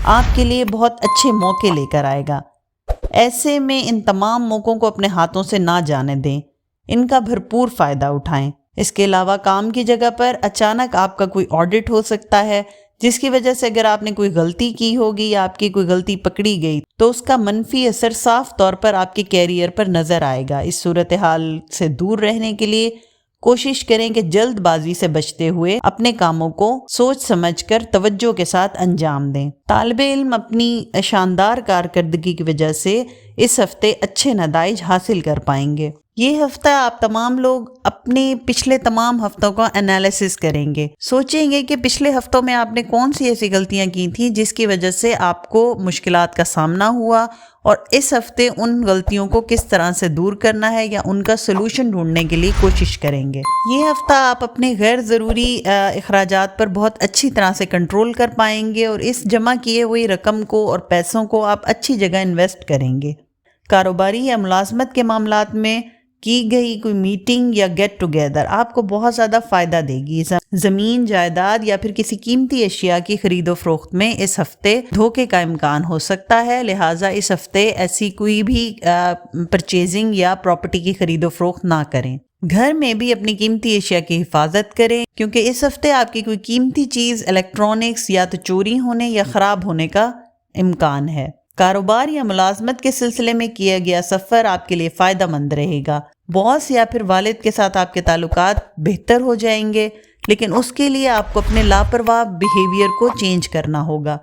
Speaker 1: آپ کے لیے بہت اچھے موقع لے کر آئے گا۔ ایسے میں ان تمام موقعوں کو اپنے ہاتھوں سے نہ جانے دیں، ان کا بھرپور فائدہ اٹھائیں۔ اس کے علاوہ کام کی جگہ پر اچانک آپ کا کوئی آڈٹ ہو سکتا ہے، جس کی وجہ سے اگر آپ نے کوئی غلطی کی ہوگی یا آپ کی کوئی غلطی پکڑی گئی تو اس کا منفی اثر صاف طور پر آپ کے کیریئر پر نظر آئے گا۔ اس صورتحال سے دور رہنے کے لیے کوشش کریں کہ جلد بازی سے بچتے ہوئے اپنے کاموں کو سوچ سمجھ کر توجہ کے ساتھ انجام دیں۔ طالب علم اپنی شاندار کارکردگی کی وجہ سے اس ہفتے اچھے نتائج حاصل کر پائیں گے۔ یہ ہفتہ آپ تمام لوگ اپنے پچھلے تمام ہفتوں کا انالیسس کریں گے، سوچیں گے کہ پچھلے ہفتوں میں آپ نے کون سی ایسی غلطیاں کی تھیں جس کی وجہ سے آپ کو مشکلات کا سامنا ہوا، اور اس ہفتے ان غلطیوں کو کس طرح سے دور کرنا ہے یا ان کا سلوشن ڈھونڈنے کے لیے کوشش کریں گے۔ یہ ہفتہ آپ اپنے غیر ضروری اخراجات پر بہت اچھی طرح سے کنٹرول کر پائیں گے اور اس جمع کیے ہوئی رقم کو اور پیسوں کو آپ اچھی جگہ انویسٹ کریں گے۔ کاروباری یا ملازمت کے معاملات میں کی گئی کوئی میٹنگ یا گیٹ ٹوگیدر آپ کو بہت زیادہ فائدہ دے گی۔ زمین، جائیداد یا پھر کسی قیمتی اشیاء کی خرید و فروخت میں اس ہفتے دھوکے کا امکان ہو سکتا ہے، لہٰذا اس ہفتے ایسی کوئی بھی پرچیزنگ یا پراپرٹی کی خرید و فروخت نہ کریں۔ گھر میں بھی اپنی قیمتی اشیاء کی حفاظت کریں، کیونکہ اس ہفتے آپ کی کوئی قیمتی چیز الیکٹرانکس یا تو چوری ہونے یا خراب ہونے کا امکان ہے۔ کاروبار یا ملازمت کے سلسلے میں کیا گیا سفر آپ کے لیے فائدہ مند رہے گا۔ باس یا پھر والد کے ساتھ آپ کے تعلقات بہتر ہو جائیں گے، لیکن اس کے لیے آپ کو اپنے لاپرواہ بیہیویئر کو چینج کرنا ہوگا۔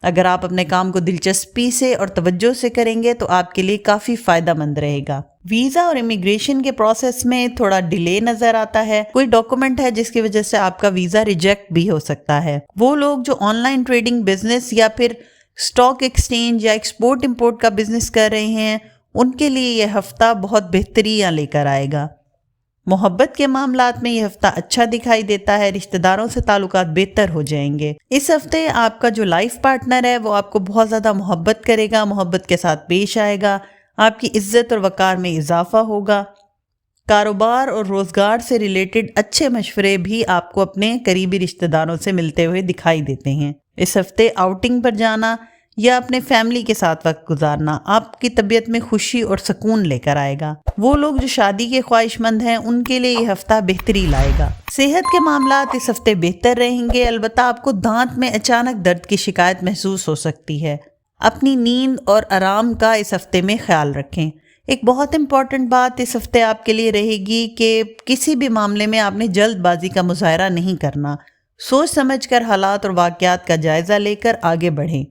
Speaker 1: اگر آپ اپنے کام کو دلچسپی سے اور توجہ سے کریں گے تو آپ کے لیے کافی فائدہ مند رہے گا۔ ویزا اور امیگریشن کے پروسیس میں تھوڑا ڈیلے نظر آتا ہے. کوئی ڈاکومنٹ ہے جس کی وجہ سے آپ کا ویزا ریجیکٹ بھی ہو سکتا ہے. وہ لوگ جو آن لائن ٹریڈنگ بزنس یا پھر اسٹاک ایکسچینج یا ایکسپورٹ امپورٹ کا بزنس کر رہے ہیں ان کے لیے یہ ہفتہ بہت بہتریاں لے کر آئے گا. محبت کے معاملات میں یہ ہفتہ اچھا دکھائی دیتا ہے. رشتہ داروں سے تعلقات بہتر ہو جائیں گے. اس ہفتے آپ کا جو لائف پارٹنر ہے وہ آپ کو بہت زیادہ محبت کرے گا، محبت کے ساتھ پیش آئے گا. آپ کی عزت اور وقار میں اضافہ ہوگا. کاروبار اور روزگار سے ریلیٹڈ اچھے مشورے بھی آپ کو اپنے قریبی رشتہ داروں سے ملتے ہوئے دکھائی دیتے ہیں. اس ہفتے آؤٹنگ پر جانا یا اپنے فیملی کے ساتھ وقت گزارنا آپ کی طبیعت میں خوشی اور سکون لے کر آئے گا. وہ لوگ جو شادی کے خواہش مند ہیں ان کے لیے یہ ہفتہ بہتری لائے گا. صحت کے معاملات اس ہفتے بہتر رہیں گے، البتہ آپ کو دانت میں اچانک درد کی شکایت محسوس ہو سکتی ہے. اپنی نیند اور آرام کا اس ہفتے میں خیال رکھیں. ایک بہت امپورٹنٹ بات اس ہفتے آپ کے لیے رہے گی کہ کسی بھی معاملے میں آپ نے جلد بازی کا مظاہرہ نہیں کرنا. سوچ سمجھ کر حالات اور واقعات کا جائزہ لے کر آگے بڑھیں،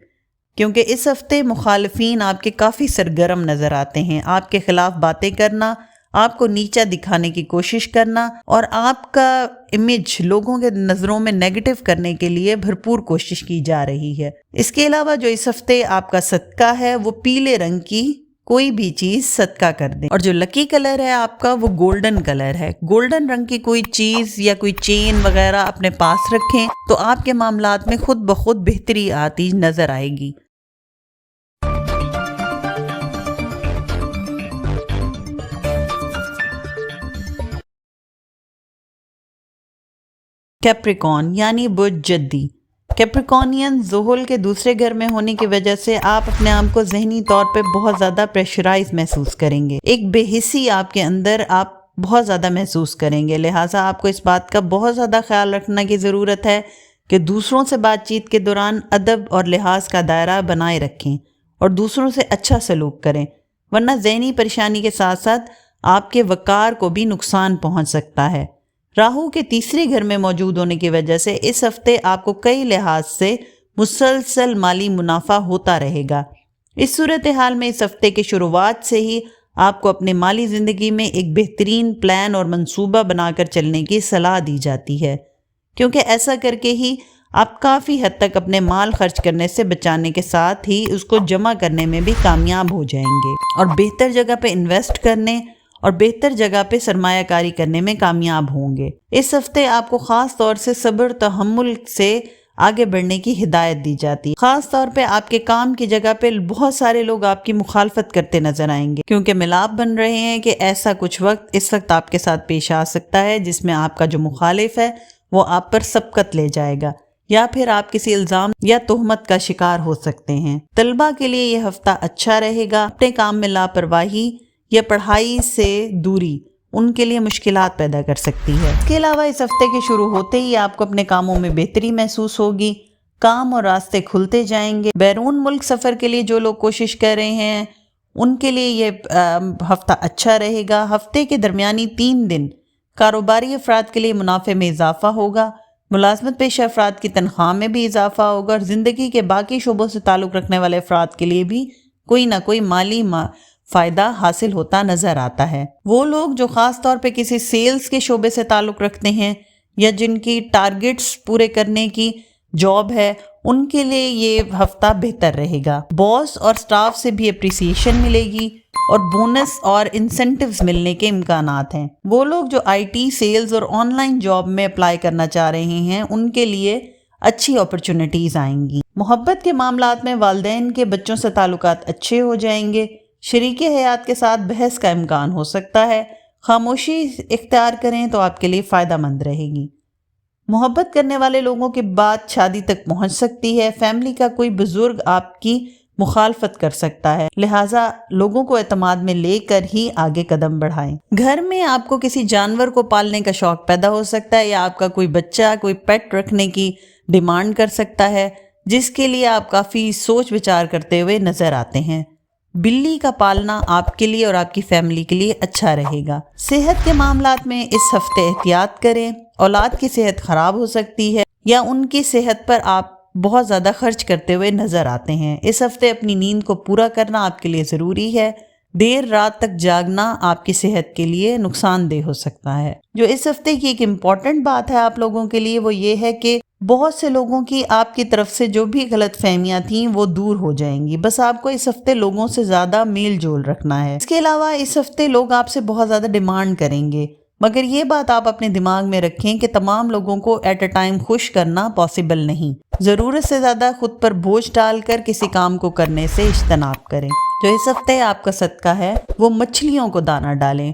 Speaker 1: کیونکہ اس ہفتے مخالفین آپ کے کافی سرگرم نظر آتے ہیں. آپ کے خلاف باتیں کرنا، آپ کو نیچا دکھانے کی کوشش کرنا اور آپ کا امیج لوگوں کے نظروں میں نیگیٹو کرنے کے لیے بھرپور کوشش کی جا رہی ہے. اس کے علاوہ جو اس ہفتے آپ کا صدقہ ہے وہ پیلے رنگ کی کوئی بھی چیز صدقہ کر دیں. اور جو لکی کلر ہے آپ کا وہ گولڈن کلر ہے. گولڈن رنگ کی کوئی چیز یا کوئی چین وغیرہ اپنے پاس رکھیں تو آپ کے معاملات میں خود بخود بہتری آتی نظر آئے گی. کیپریکون یعنی برج جدی. کیپریکونین زحل کے دوسرے گھر میں ہونے کی وجہ سے آپ اپنے آپ کو ذہنی طور پہ بہت زیادہ پریشرائز محسوس کریں گے. ایک بے حسی آپ کے اندر آپ بہت زیادہ محسوس کریں گے. لہٰذا آپ کو اس بات کا بہت زیادہ خیال رکھنے کی ضرورت ہے کہ دوسروں سے بات چیت کے دوران ادب اور لحاظ کا دائرہ بنائے رکھیں اور دوسروں سے اچھا سلوک کریں، ورنہ ذہنی پریشانی کے ساتھ ساتھ آپ کے وقار کو بھی نقصان پہنچ سکتا ہے. راہو کے تیسرے گھر میں موجود ہونے کی وجہ سے اس ہفتے آپ کو کئی لحاظ سے مسلسل مالی منافع ہوتا رہے گا. اس صورتحال میں اس ہفتے کی شروعات سے ہی آپ کو اپنے مالی زندگی میں ایک بہترین پلان اور منصوبہ بنا کر چلنے کی صلاح دی جاتی ہے، کیونکہ ایسا کر کے ہی آپ کافی حد تک اپنے مال خرچ کرنے سے بچانے کے ساتھ ہی اس کو جمع کرنے میں بھی کامیاب ہو جائیں گے اور بہتر جگہ پہ انویسٹ کرنے اور بہتر جگہ پہ سرمایہ کاری کرنے میں کامیاب ہوں گے. اس ہفتے آپ کو خاص طور سے صبر تحمل سے آگے بڑھنے کی ہدایت دی جاتی ہے. خاص طور پہ آپ کے کام کی جگہ پہ بہت سارے لوگ آپ کی مخالفت کرتے نظر آئیں گے، کیونکہ ملاپ بن رہے ہیں کہ ایسا کچھ وقت اس وقت آپ کے ساتھ پیش آ سکتا ہے جس میں آپ کا جو مخالف ہے وہ آپ پر سبقت لے جائے گا یا پھر آپ کسی الزام یا تہمت کا شکار ہو سکتے ہیں. طلبہ کے لیے یہ ہفتہ اچھا رہے گا. اپنے کام میں لاپرواہی یا پڑھائی سے دوری ان کے لیے مشکلات پیدا کر سکتی ہے. اس کے علاوہ اس ہفتے کے شروع ہوتے ہی آپ کو اپنے کاموں میں بہتری محسوس ہوگی. کام اور راستے کھلتے جائیں گے. بیرون ملک سفر کے لیے جو لوگ کوشش کر رہے ہیں ان کے لیے یہ ہفتہ اچھا رہے گا. ہفتے کے درمیانی 3 دن کاروباری افراد کے لیے منافع میں اضافہ ہوگا. ملازمت پیشہ افراد کی تنخواہ میں بھی اضافہ ہوگا اور زندگی کے باقی شعبوں سے تعلق رکھنے والے افراد کے لیے بھی کوئی نہ کوئی مالی فائدہ حاصل ہوتا نظر آتا ہے. وہ لوگ جو خاص طور پہ کسی سیلز کے شعبے سے تعلق رکھتے ہیں یا جن کی ٹارگٹس پورے کرنے کی جاب ہے ان کے لیے یہ ہفتہ بہتر رہے گا. باس اور سٹاف سے بھی اپریسیشن ملے گی اور بونس اور انسینٹیوز ملنے کے امکانات ہیں. وہ لوگ جو آئی ٹی، سیلز اور آن لائن جاب میں اپلائی کرنا چاہ رہے ہیں ان کے لیے اچھی اپرچونٹیز آئیں گی. محبت کے معاملات میں والدین کے بچوں سے تعلقات اچھے ہو جائیں گے. شریک حیات کے ساتھ بحث کا امکان ہو سکتا ہے. خاموشی اختیار کریں تو آپ کے لیے فائدہ مند رہے گی. محبت کرنے والے لوگوں کی بات شادی تک پہنچ سکتی ہے. فیملی کا کوئی بزرگ آپ کی مخالفت کر سکتا ہے، لہٰذا لوگوں کو اعتماد میں لے کر ہی آگے قدم بڑھائیں. گھر میں آپ کو کسی جانور کو پالنے کا شوق پیدا ہو سکتا ہے یا آپ کا کوئی بچہ کوئی پیٹ رکھنے کی ڈیمانڈ کر سکتا ہے جس کے لیے آپ کافی سوچ وچار کرتے ہوئے نظر آتے ہیں. بلی کا پالنا آپ کے لیے اور آپ کی فیملی کے لیے اچھا رہے گا. صحت کے معاملات میں اس ہفتے احتیاط کریں. اولاد کی صحت خراب ہو سکتی ہے یا ان کی صحت پر آپ بہت زیادہ خرچ کرتے ہوئے نظر آتے ہیں. اس ہفتے اپنی نیند کو پورا کرنا آپ کے لیے ضروری ہے. دیر رات تک جاگنا آپ کی صحت کے لیے نقصان دہ ہو سکتا ہے۔ جو اس ہفتے کی ایک امپورٹنٹ بات ہے آپ لوگوں کے لیے وہ یہ ہے کہ بہت سے لوگوں کی آپ کی طرف سے جو بھی غلط فہمیاں تھیں وہ دور ہو جائیں گی۔ بس آپ کو اس ہفتے لوگوں سے زیادہ میل جول رکھنا ہے۔ اس کے علاوہ اس ہفتے لوگ آپ سے بہت زیادہ ڈیمانڈ کریں گے، مگر یہ بات آپ اپنے دماغ میں رکھیں کہ تمام لوگوں کو ایٹ اے ٹائم خوش کرنا پاسبل نہیں۔ ضرورت سے زیادہ خود پر بوجھ ڈال کر کسی کام کو کرنے سے اجتناب کریں۔ جو اس ہفتے آپ کا صدقہ ہے وہ مچھلیوں کو دانہ ڈالیں۔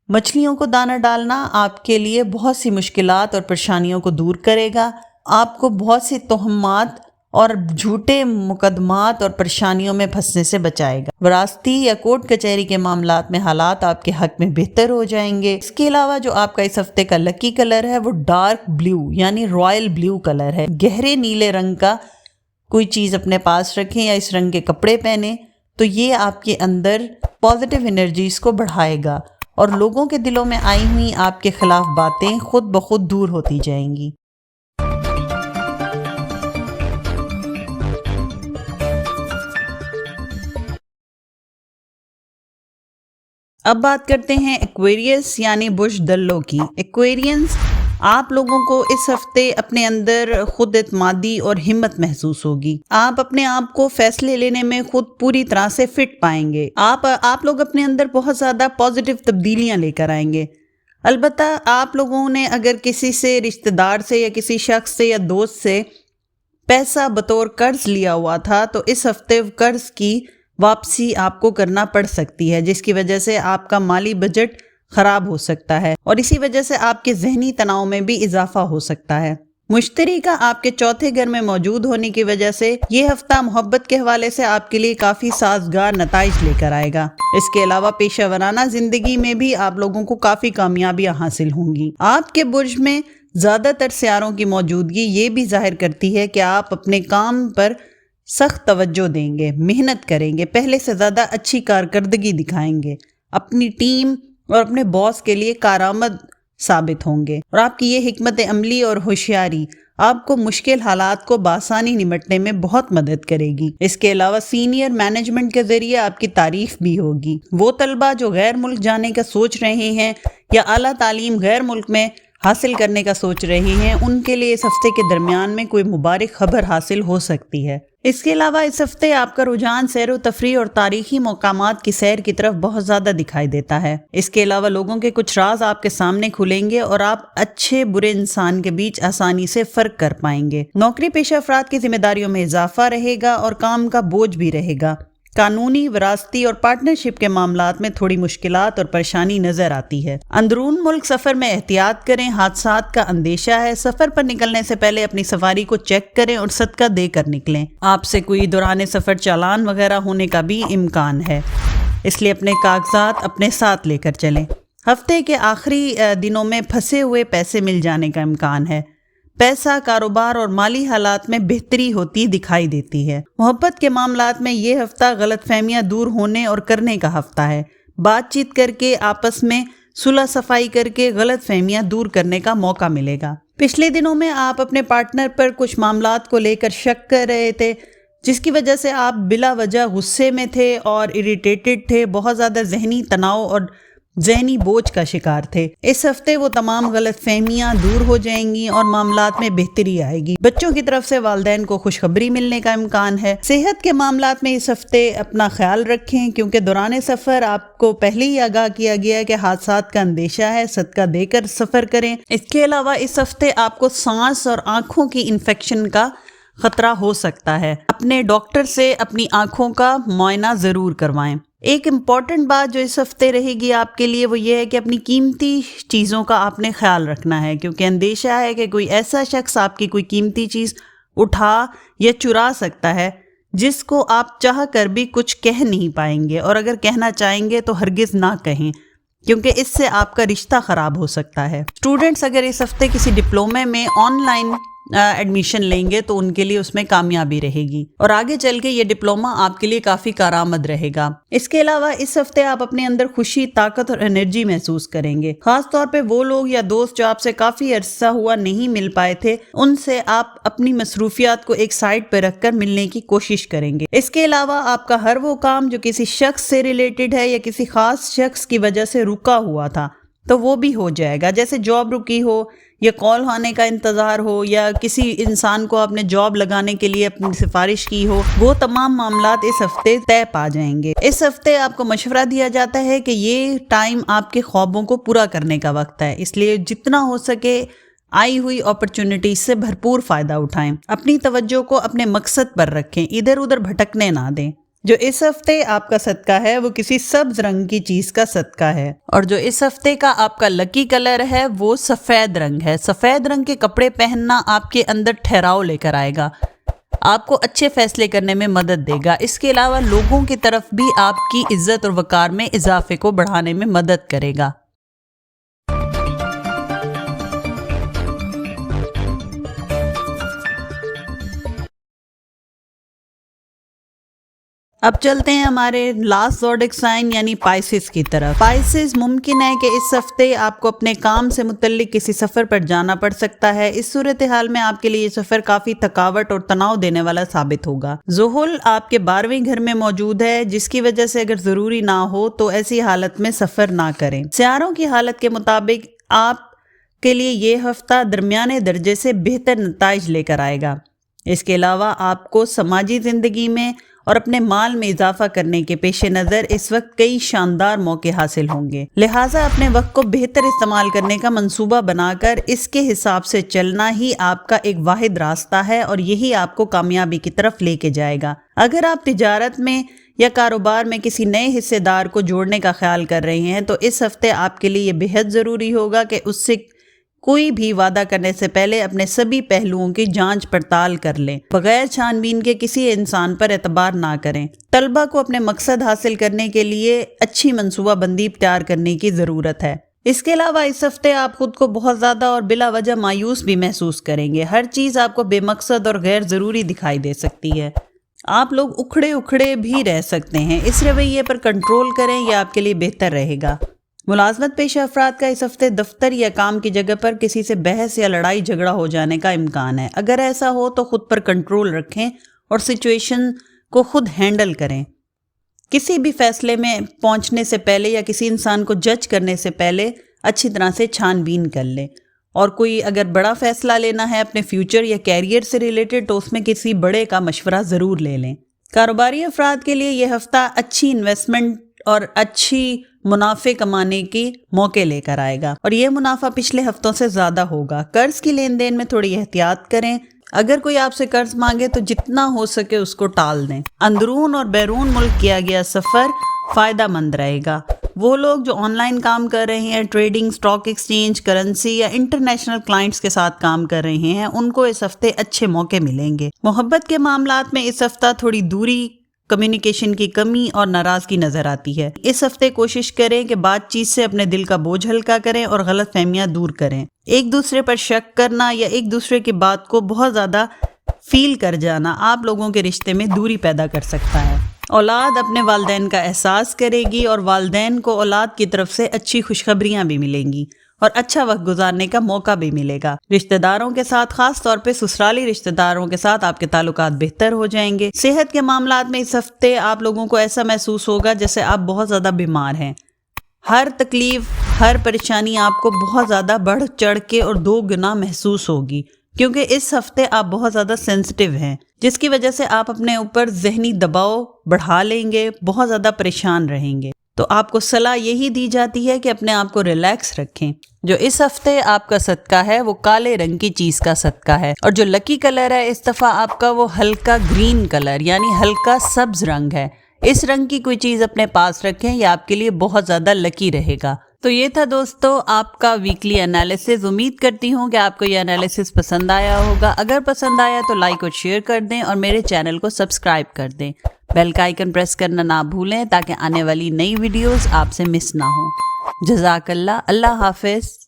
Speaker 1: مچھلیوں کو دانہ ڈالنا آپ کے لیے بہت سی مشکلات اور پریشانیوں کو دور کرے گا، آپ کو بہت سی تہمات اور جھوٹے مقدمات اور پریشانیوں میں پھنسنے سے بچائے گا۔ وراثتی یا کورٹ کچہری کے معاملات میں حالات آپ کے حق میں بہتر ہو جائیں گے۔ اس کے علاوہ جو آپ کا اس ہفتے کا لکی کلر ہے وہ ڈارک بلیو یعنی رائل بلیو کلر ہے۔ گہرے نیلے رنگ کا کوئی چیز اپنے پاس رکھیں یا اس رنگ کے کپڑے پہنیں تو یہ آپ کے اندر پازیٹیو انرجیز کو بڑھائے گا اور لوگوں کے دلوں میں آئی ہوئی آپ کے خلاف باتیں خود بخود دور ہوتی جائیں گی۔ اب بات کرتے ہیں ایکویریس یعنی بزدلوں کی۔ ایکویرینز آپ لوگوں کو اس ہفتے اپنے اندر خود اعتمادی اور ہمت محسوس ہوگی۔ آپ اپنے آپ کو فیصلے لینے میں خود پوری طرح سے فٹ پائیں گے۔ آپ لوگ اپنے اندر بہت زیادہ پازیٹیو تبدیلیاں لے کر آئیں گے۔ البتہ آپ لوگوں نے اگر کسی سے رشتہ دار سے یا کسی شخص سے یا دوست سے پیسہ بطور قرض لیا ہوا تھا تو اس ہفتے قرض کی واپسی آپ کو کرنا پڑ سکتی ہے، جس کی وجہ سے آپ کا مالی بجٹ خراب ہو سکتا ہے اور اسی وجہ سے آپ کے ذہنی تناؤ میں بھی اضافہ ہو سکتا ہے۔ مشتری کا آپ کے چوتھے گھر میں موجود ہونے کی وجہ سے یہ ہفتہ محبت کے حوالے سے آپ کے لیے کافی سازگار نتائج لے کر آئے گا۔ اس کے علاوہ پیشہ ورانہ زندگی میں بھی آپ لوگوں کو کافی کامیابیاں حاصل ہوں گی۔ آپ کے برج میں زیادہ تر سیاروں کی موجودگی یہ بھی ظاہر کرتی ہے کہ آپ اپنے کام پر سخت توجہ دیں گے، محنت کریں گے، پہلے سے زیادہ اچھی کارکردگی دکھائیں گے، اپنی ٹیم اور اپنے باس کے لیے کارآمد ثابت ہوں گے اور آپ کی یہ حکمت عملی اور ہوشیاری آپ کو مشکل حالات کو بآسانی نمٹنے میں بہت مدد کرے گی۔ اس کے علاوہ سینئر مینجمنٹ کے ذریعے آپ کی تعریف بھی ہوگی۔ وہ طلبہ جو غیر ملک جانے کا سوچ رہے ہیں یا اعلیٰ تعلیم غیر ملک میں حاصل کرنے کا سوچ رہے ہیں ان کے لیے اس ہفتے کے درمیان میں کوئی مبارک خبر حاصل ہو سکتی ہے۔ اس کے علاوہ اس ہفتے آپ کا رجحان سیر و تفریح اور تاریخی مقامات کی سیر کی طرف بہت زیادہ دکھائی دیتا ہے۔ اس کے علاوہ لوگوں کے کچھ راز آپ کے سامنے کھلیں گے اور آپ اچھے برے انسان کے بیچ آسانی سے فرق کر پائیں گے۔ نوکری پیشہ افراد کی ذمہ داریوں میں اضافہ رہے گا اور کام کا بوجھ بھی رہے گا۔ قانونی، وراثتی اور پارٹنرشپ کے معاملات میں تھوڑی مشکلات اور پریشانی نظر آتی ہے۔ اندرون ملک سفر میں احتیاط کریں، حادثات کا اندیشہ ہے۔ سفر پر نکلنے سے پہلے اپنی سواری کو چیک کریں اور صدقہ دے کر نکلیں۔ آپ سے کوئی دوران سفر چالان وغیرہ ہونے کا بھی امکان ہے، اس لیے اپنے کاغذات اپنے ساتھ لے کر چلیں۔ ہفتے کے آخری دنوں میں پھنسے ہوئے پیسے مل جانے کا امکان ہے۔ پیسہ، کاروبار اور مالی حالات میں بہتری ہوتی دکھائی دیتی ہے۔ محبت کے معاملات میں یہ ہفتہ غلط فہمیاں دور ہونے اور کرنے کا ہفتہ ہے۔ بات چیت کر کے آپس میں صلح صفائی کر کے غلط فہمیاں دور کرنے کا موقع ملے گا۔ پچھلے دنوں میں آپ اپنے پارٹنر پر کچھ معاملات کو لے کر شک کر رہے تھے، جس کی وجہ سے آپ بلا وجہ غصے میں تھے اور اریٹیٹڈ تھے، بہت زیادہ ذہنی تناؤ اور ذہنی بوجھ کا شکار تھے۔ اس ہفتے وہ تمام غلط فہمیاں دور ہو جائیں گی اور معاملات میں بہتری آئے گی۔ بچوں کی طرف سے والدین کو خوشخبری ملنے کا امکان ہے۔ صحت کے معاملات میں اس ہفتے اپنا خیال رکھیں کیونکہ دوران سفر آپ کو پہلے ہی آگاہ کیا گیا ہے کہ حادثات کا اندیشہ ہے، صدقہ دے کر سفر کریں۔ اس کے علاوہ اس ہفتے آپ کو سانس اور آنکھوں کی انفیکشن کا خطرہ ہو سکتا ہے۔ اپنے ڈاکٹر سے اپنی آنکھوں کا معائنہ ضرور کروائیں۔ ایک امپورٹنٹ بات جو اس ہفتے رہے گی آپ کے لیے وہ یہ ہے کہ اپنی قیمتی چیزوں کا آپ نے خیال رکھنا ہے، کیونکہ اندیشہ ہے کہ کوئی ایسا شخص آپ کی کوئی قیمتی چیز اٹھا یا چرا سکتا ہے جس کو آپ چاہ کر بھی کچھ کہہ نہیں پائیں گے، اور اگر کہنا چاہیں گے تو ہرگز نہ کہیں کیونکہ اس سے آپ کا رشتہ خراب ہو سکتا ہے۔ اسٹوڈنٹس اگر اس ہفتے کسی ڈپلومے میں آن لائن ایڈمیشن لیں گے تو ان کے لیے اس میں کامیابی رہے گی اور آگے چل کے یہ ڈپلوما آپ کے لیے کافی کارآمد رہے گا۔ اس کے علاوہ اس ہفتے آپ اپنے اندر خوشی، طاقت اور انرجی محسوس کریں گے۔ خاص طور پہ وہ لوگ یا دوست جو آپ سے کافی عرصہ ہوا نہیں مل پائے تھے، ان سے آپ اپنی مصروفیات کو ایک سائڈ پہ رکھ کر ملنے کی کوشش کریں گے۔ اس کے علاوہ آپ کا ہر وہ کام جو کسی شخص سے ریلیٹڈ ہے یا کسی خاص شخص کی وجہ سے رکا ہوا تھا تو وہ بھی ہو جائے گا، جیسے جاب رکی ہو یا کال آنے کا انتظار ہو یا کسی انسان کو آپ نے جاب لگانے کے لیے اپنی سفارش کی ہو، وہ تمام معاملات اس ہفتے طے پا جائیں گے۔ اس ہفتے آپ کو مشورہ دیا جاتا ہے کہ یہ ٹائم آپ کے خوابوں کو پورا کرنے کا وقت ہے، اس لیے جتنا ہو سکے آئی ہوئی اپرچونٹیز سے بھرپور فائدہ اٹھائیں۔ اپنی توجہ کو اپنے مقصد پر رکھیں، ادھر ادھر بھٹکنے نہ دیں۔ جو اس ہفتے آپ کا صدقہ ہے وہ کسی سبز رنگ کی چیز کا صدقہ ہے، اور جو اس ہفتے کا آپ کا لکی کلر ہے وہ سفید رنگ ہے۔ سفید رنگ کے کپڑے پہننا آپ کے اندر ٹھہراؤ لے کر آئے گا، آپ کو اچھے فیصلے کرنے میں مدد دے گا۔ اس کے علاوہ لوگوں کی طرف بھی آپ کی عزت اور وقار میں اضافے کو بڑھانے میں مدد کرے گا۔ اب چلتے ہیں ہمارے لاسٹ زوڈک سائن یعنی پائسس کی طرف۔ پائسس ممکن ہے کہ اس ہفتے آپ کو اپنے کام سے متعلق کسی سفر پر جانا پڑ سکتا ہے۔ اس صورتحال میں آپ کے لیے یہ سفر کافی تھکاوٹ اور تناؤ دینے والا ثابت ہوگا۔ زحل آپ کے 12ویں گھر میں موجود ہے، جس کی وجہ سے اگر ضروری نہ ہو تو ایسی حالت میں سفر نہ کریں۔ سیاروں کی حالت کے مطابق آپ کے لیے یہ ہفتہ درمیانے درجے سے بہتر نتائج لے کر آئے گا۔ اس کے علاوہ آپ کو سماجی زندگی میں اور اپنے مال میں اضافہ کرنے کے پیش نظر اس وقت کئی شاندار موقع حاصل ہوں گے، لہٰذا اپنے وقت کو بہتر استعمال کرنے کا منصوبہ بنا کر اس کے حساب سے چلنا ہی آپ کا ایک واحد راستہ ہے اور یہی آپ کو کامیابی کی طرف لے کے جائے گا۔ اگر آپ تجارت میں یا کاروبار میں کسی نئے حصے دار کو جوڑنے کا خیال کر رہے ہیں تو اس ہفتے آپ کے لیے یہ بہت ضروری ہوگا کہ اس سے کوئی بھی وعدہ کرنے سے پہلے اپنے سبھی پہلوؤں کی جانچ پڑتال کر لیں۔ بغیر چھان بین کے کسی انسان پر اعتبار نہ کریں۔ طلبہ کو اپنے مقصد حاصل کرنے کے لیے اچھی منصوبہ بندی تیار کرنے کی ضرورت ہے۔ اس کے علاوہ اس ہفتے آپ خود کو بہت زیادہ اور بلا وجہ مایوس بھی محسوس کریں گے۔ ہر چیز آپ کو بے مقصد اور غیر ضروری دکھائی دے سکتی ہے۔ آپ لوگ اکھڑے بھی رہ سکتے ہیں۔ اس رویے پر کنٹرول کریں، یہ آپ کے لیے بہتر رہے گا۔ ملازمت پیشہ افراد کا اس ہفتے دفتر یا کام کی جگہ پر کسی سے بحث یا لڑائی جھگڑا ہو جانے کا امکان ہے۔ اگر ایسا ہو تو خود پر کنٹرول رکھیں اور سچویشن کو خود ہینڈل کریں۔ کسی بھی فیصلے میں پہنچنے سے پہلے یا کسی انسان کو جج کرنے سے پہلے اچھی طرح سے چھان بین کر لیں، اور کوئی اگر بڑا فیصلہ لینا ہے اپنے فیوچر یا کیریئر سے ریلیٹڈ تو اس میں کسی بڑے کا مشورہ ضرور لے لیں۔ کاروباری افراد کے لیے یہ ہفتہ اچھی انویسٹمنٹ اور اچھی منافع کمانے کی موقع لے کر آئے گا، اور یہ منافع پچھلے ہفتوں سے زیادہ ہوگا۔ قرض کی لین دین میں تھوڑی احتیاط کریں۔ اگر کوئی آپ سے قرض مانگے تو جتنا ہو سکے اس کو ٹال دیں۔ اندرون اور بیرون ملک کیا گیا سفر فائدہ مند رہے گا۔ وہ لوگ جو آن لائن کام کر رہے ہیں، ٹریڈنگ، اسٹاک ایکسچینج، کرنسی یا انٹرنیشنل کلائنٹس کے ساتھ کام کر رہے ہیں، ان کو اس ہفتے اچھے موقع ملیں گے۔ محبت کے معاملات میں اس ہفتہ تھوڑی دوری، کمیونیکیشن کی کمی اور ناراضگی نظر آتی ہے۔ اس ہفتے کوشش کریں کہ بات چیت سے اپنے دل کا بوجھ ہلکا کریں اور غلط فہمیاں دور کریں۔ ایک دوسرے پر شک کرنا یا ایک دوسرے کی بات کو بہت زیادہ فیل کر جانا آپ لوگوں کے رشتے میں دوری پیدا کر سکتا ہے۔ اولاد اپنے والدین کا احساس کرے گی اور والدین کو اولاد کی طرف سے اچھی خوشخبریاں بھی ملیں گی اور اچھا وقت گزارنے کا موقع بھی ملے گا۔ رشتہ داروں کے ساتھ، خاص طور پہ سسرالی رشتہ داروں کے ساتھ آپ کے تعلقات بہتر ہو جائیں گے۔ صحت کے معاملات میں اس ہفتے آپ لوگوں کو ایسا محسوس ہوگا جیسے آپ بہت زیادہ بیمار ہیں۔ ہر تکلیف، ہر پریشانی آپ کو بہت زیادہ بڑھ چڑھ کے اور 2 گنا محسوس ہوگی، کیونکہ اس ہفتے آپ بہت زیادہ سینسٹیو ہیں، جس کی وجہ سے آپ اپنے اوپر ذہنی دباؤ بڑھا لیں گے، بہت زیادہ پریشان رہیں گے۔ تو آپ کو صلاح یہی دی جاتی ہے کہ اپنے آپ کو ریلیکس رکھیں۔ جو اس ہفتے آپ کا صدقہ ہے وہ کالے رنگ کی چیز کا صدقہ ہے، اور جو لکی کلر ہے اس دفعہ آپ کا وہ ہلکا گرین کلر یعنی ہلکا سبز رنگ ہے۔ اس رنگ کی کوئی چیز اپنے پاس رکھیں، یہ آپ کے لیے بہت زیادہ لکی رہے گا۔ تو یہ تھا دوستو آپ کا ویکلی انالیسز۔ امید کرتی ہوں کہ آپ کو یہ انالیسز پسند آیا ہوگا۔ اگر پسند آیا تو لائک اور شیئر کر دیں اور میرے چینل کو سبسکرائب کر دیں۔ بیل کا آئیکن پریس کرنا نہ بھولیں تاکہ آنے والی نئی ویڈیوز آپ سے مس نہ ہوں۔ جزاک اللہ۔ اللہ حافظ۔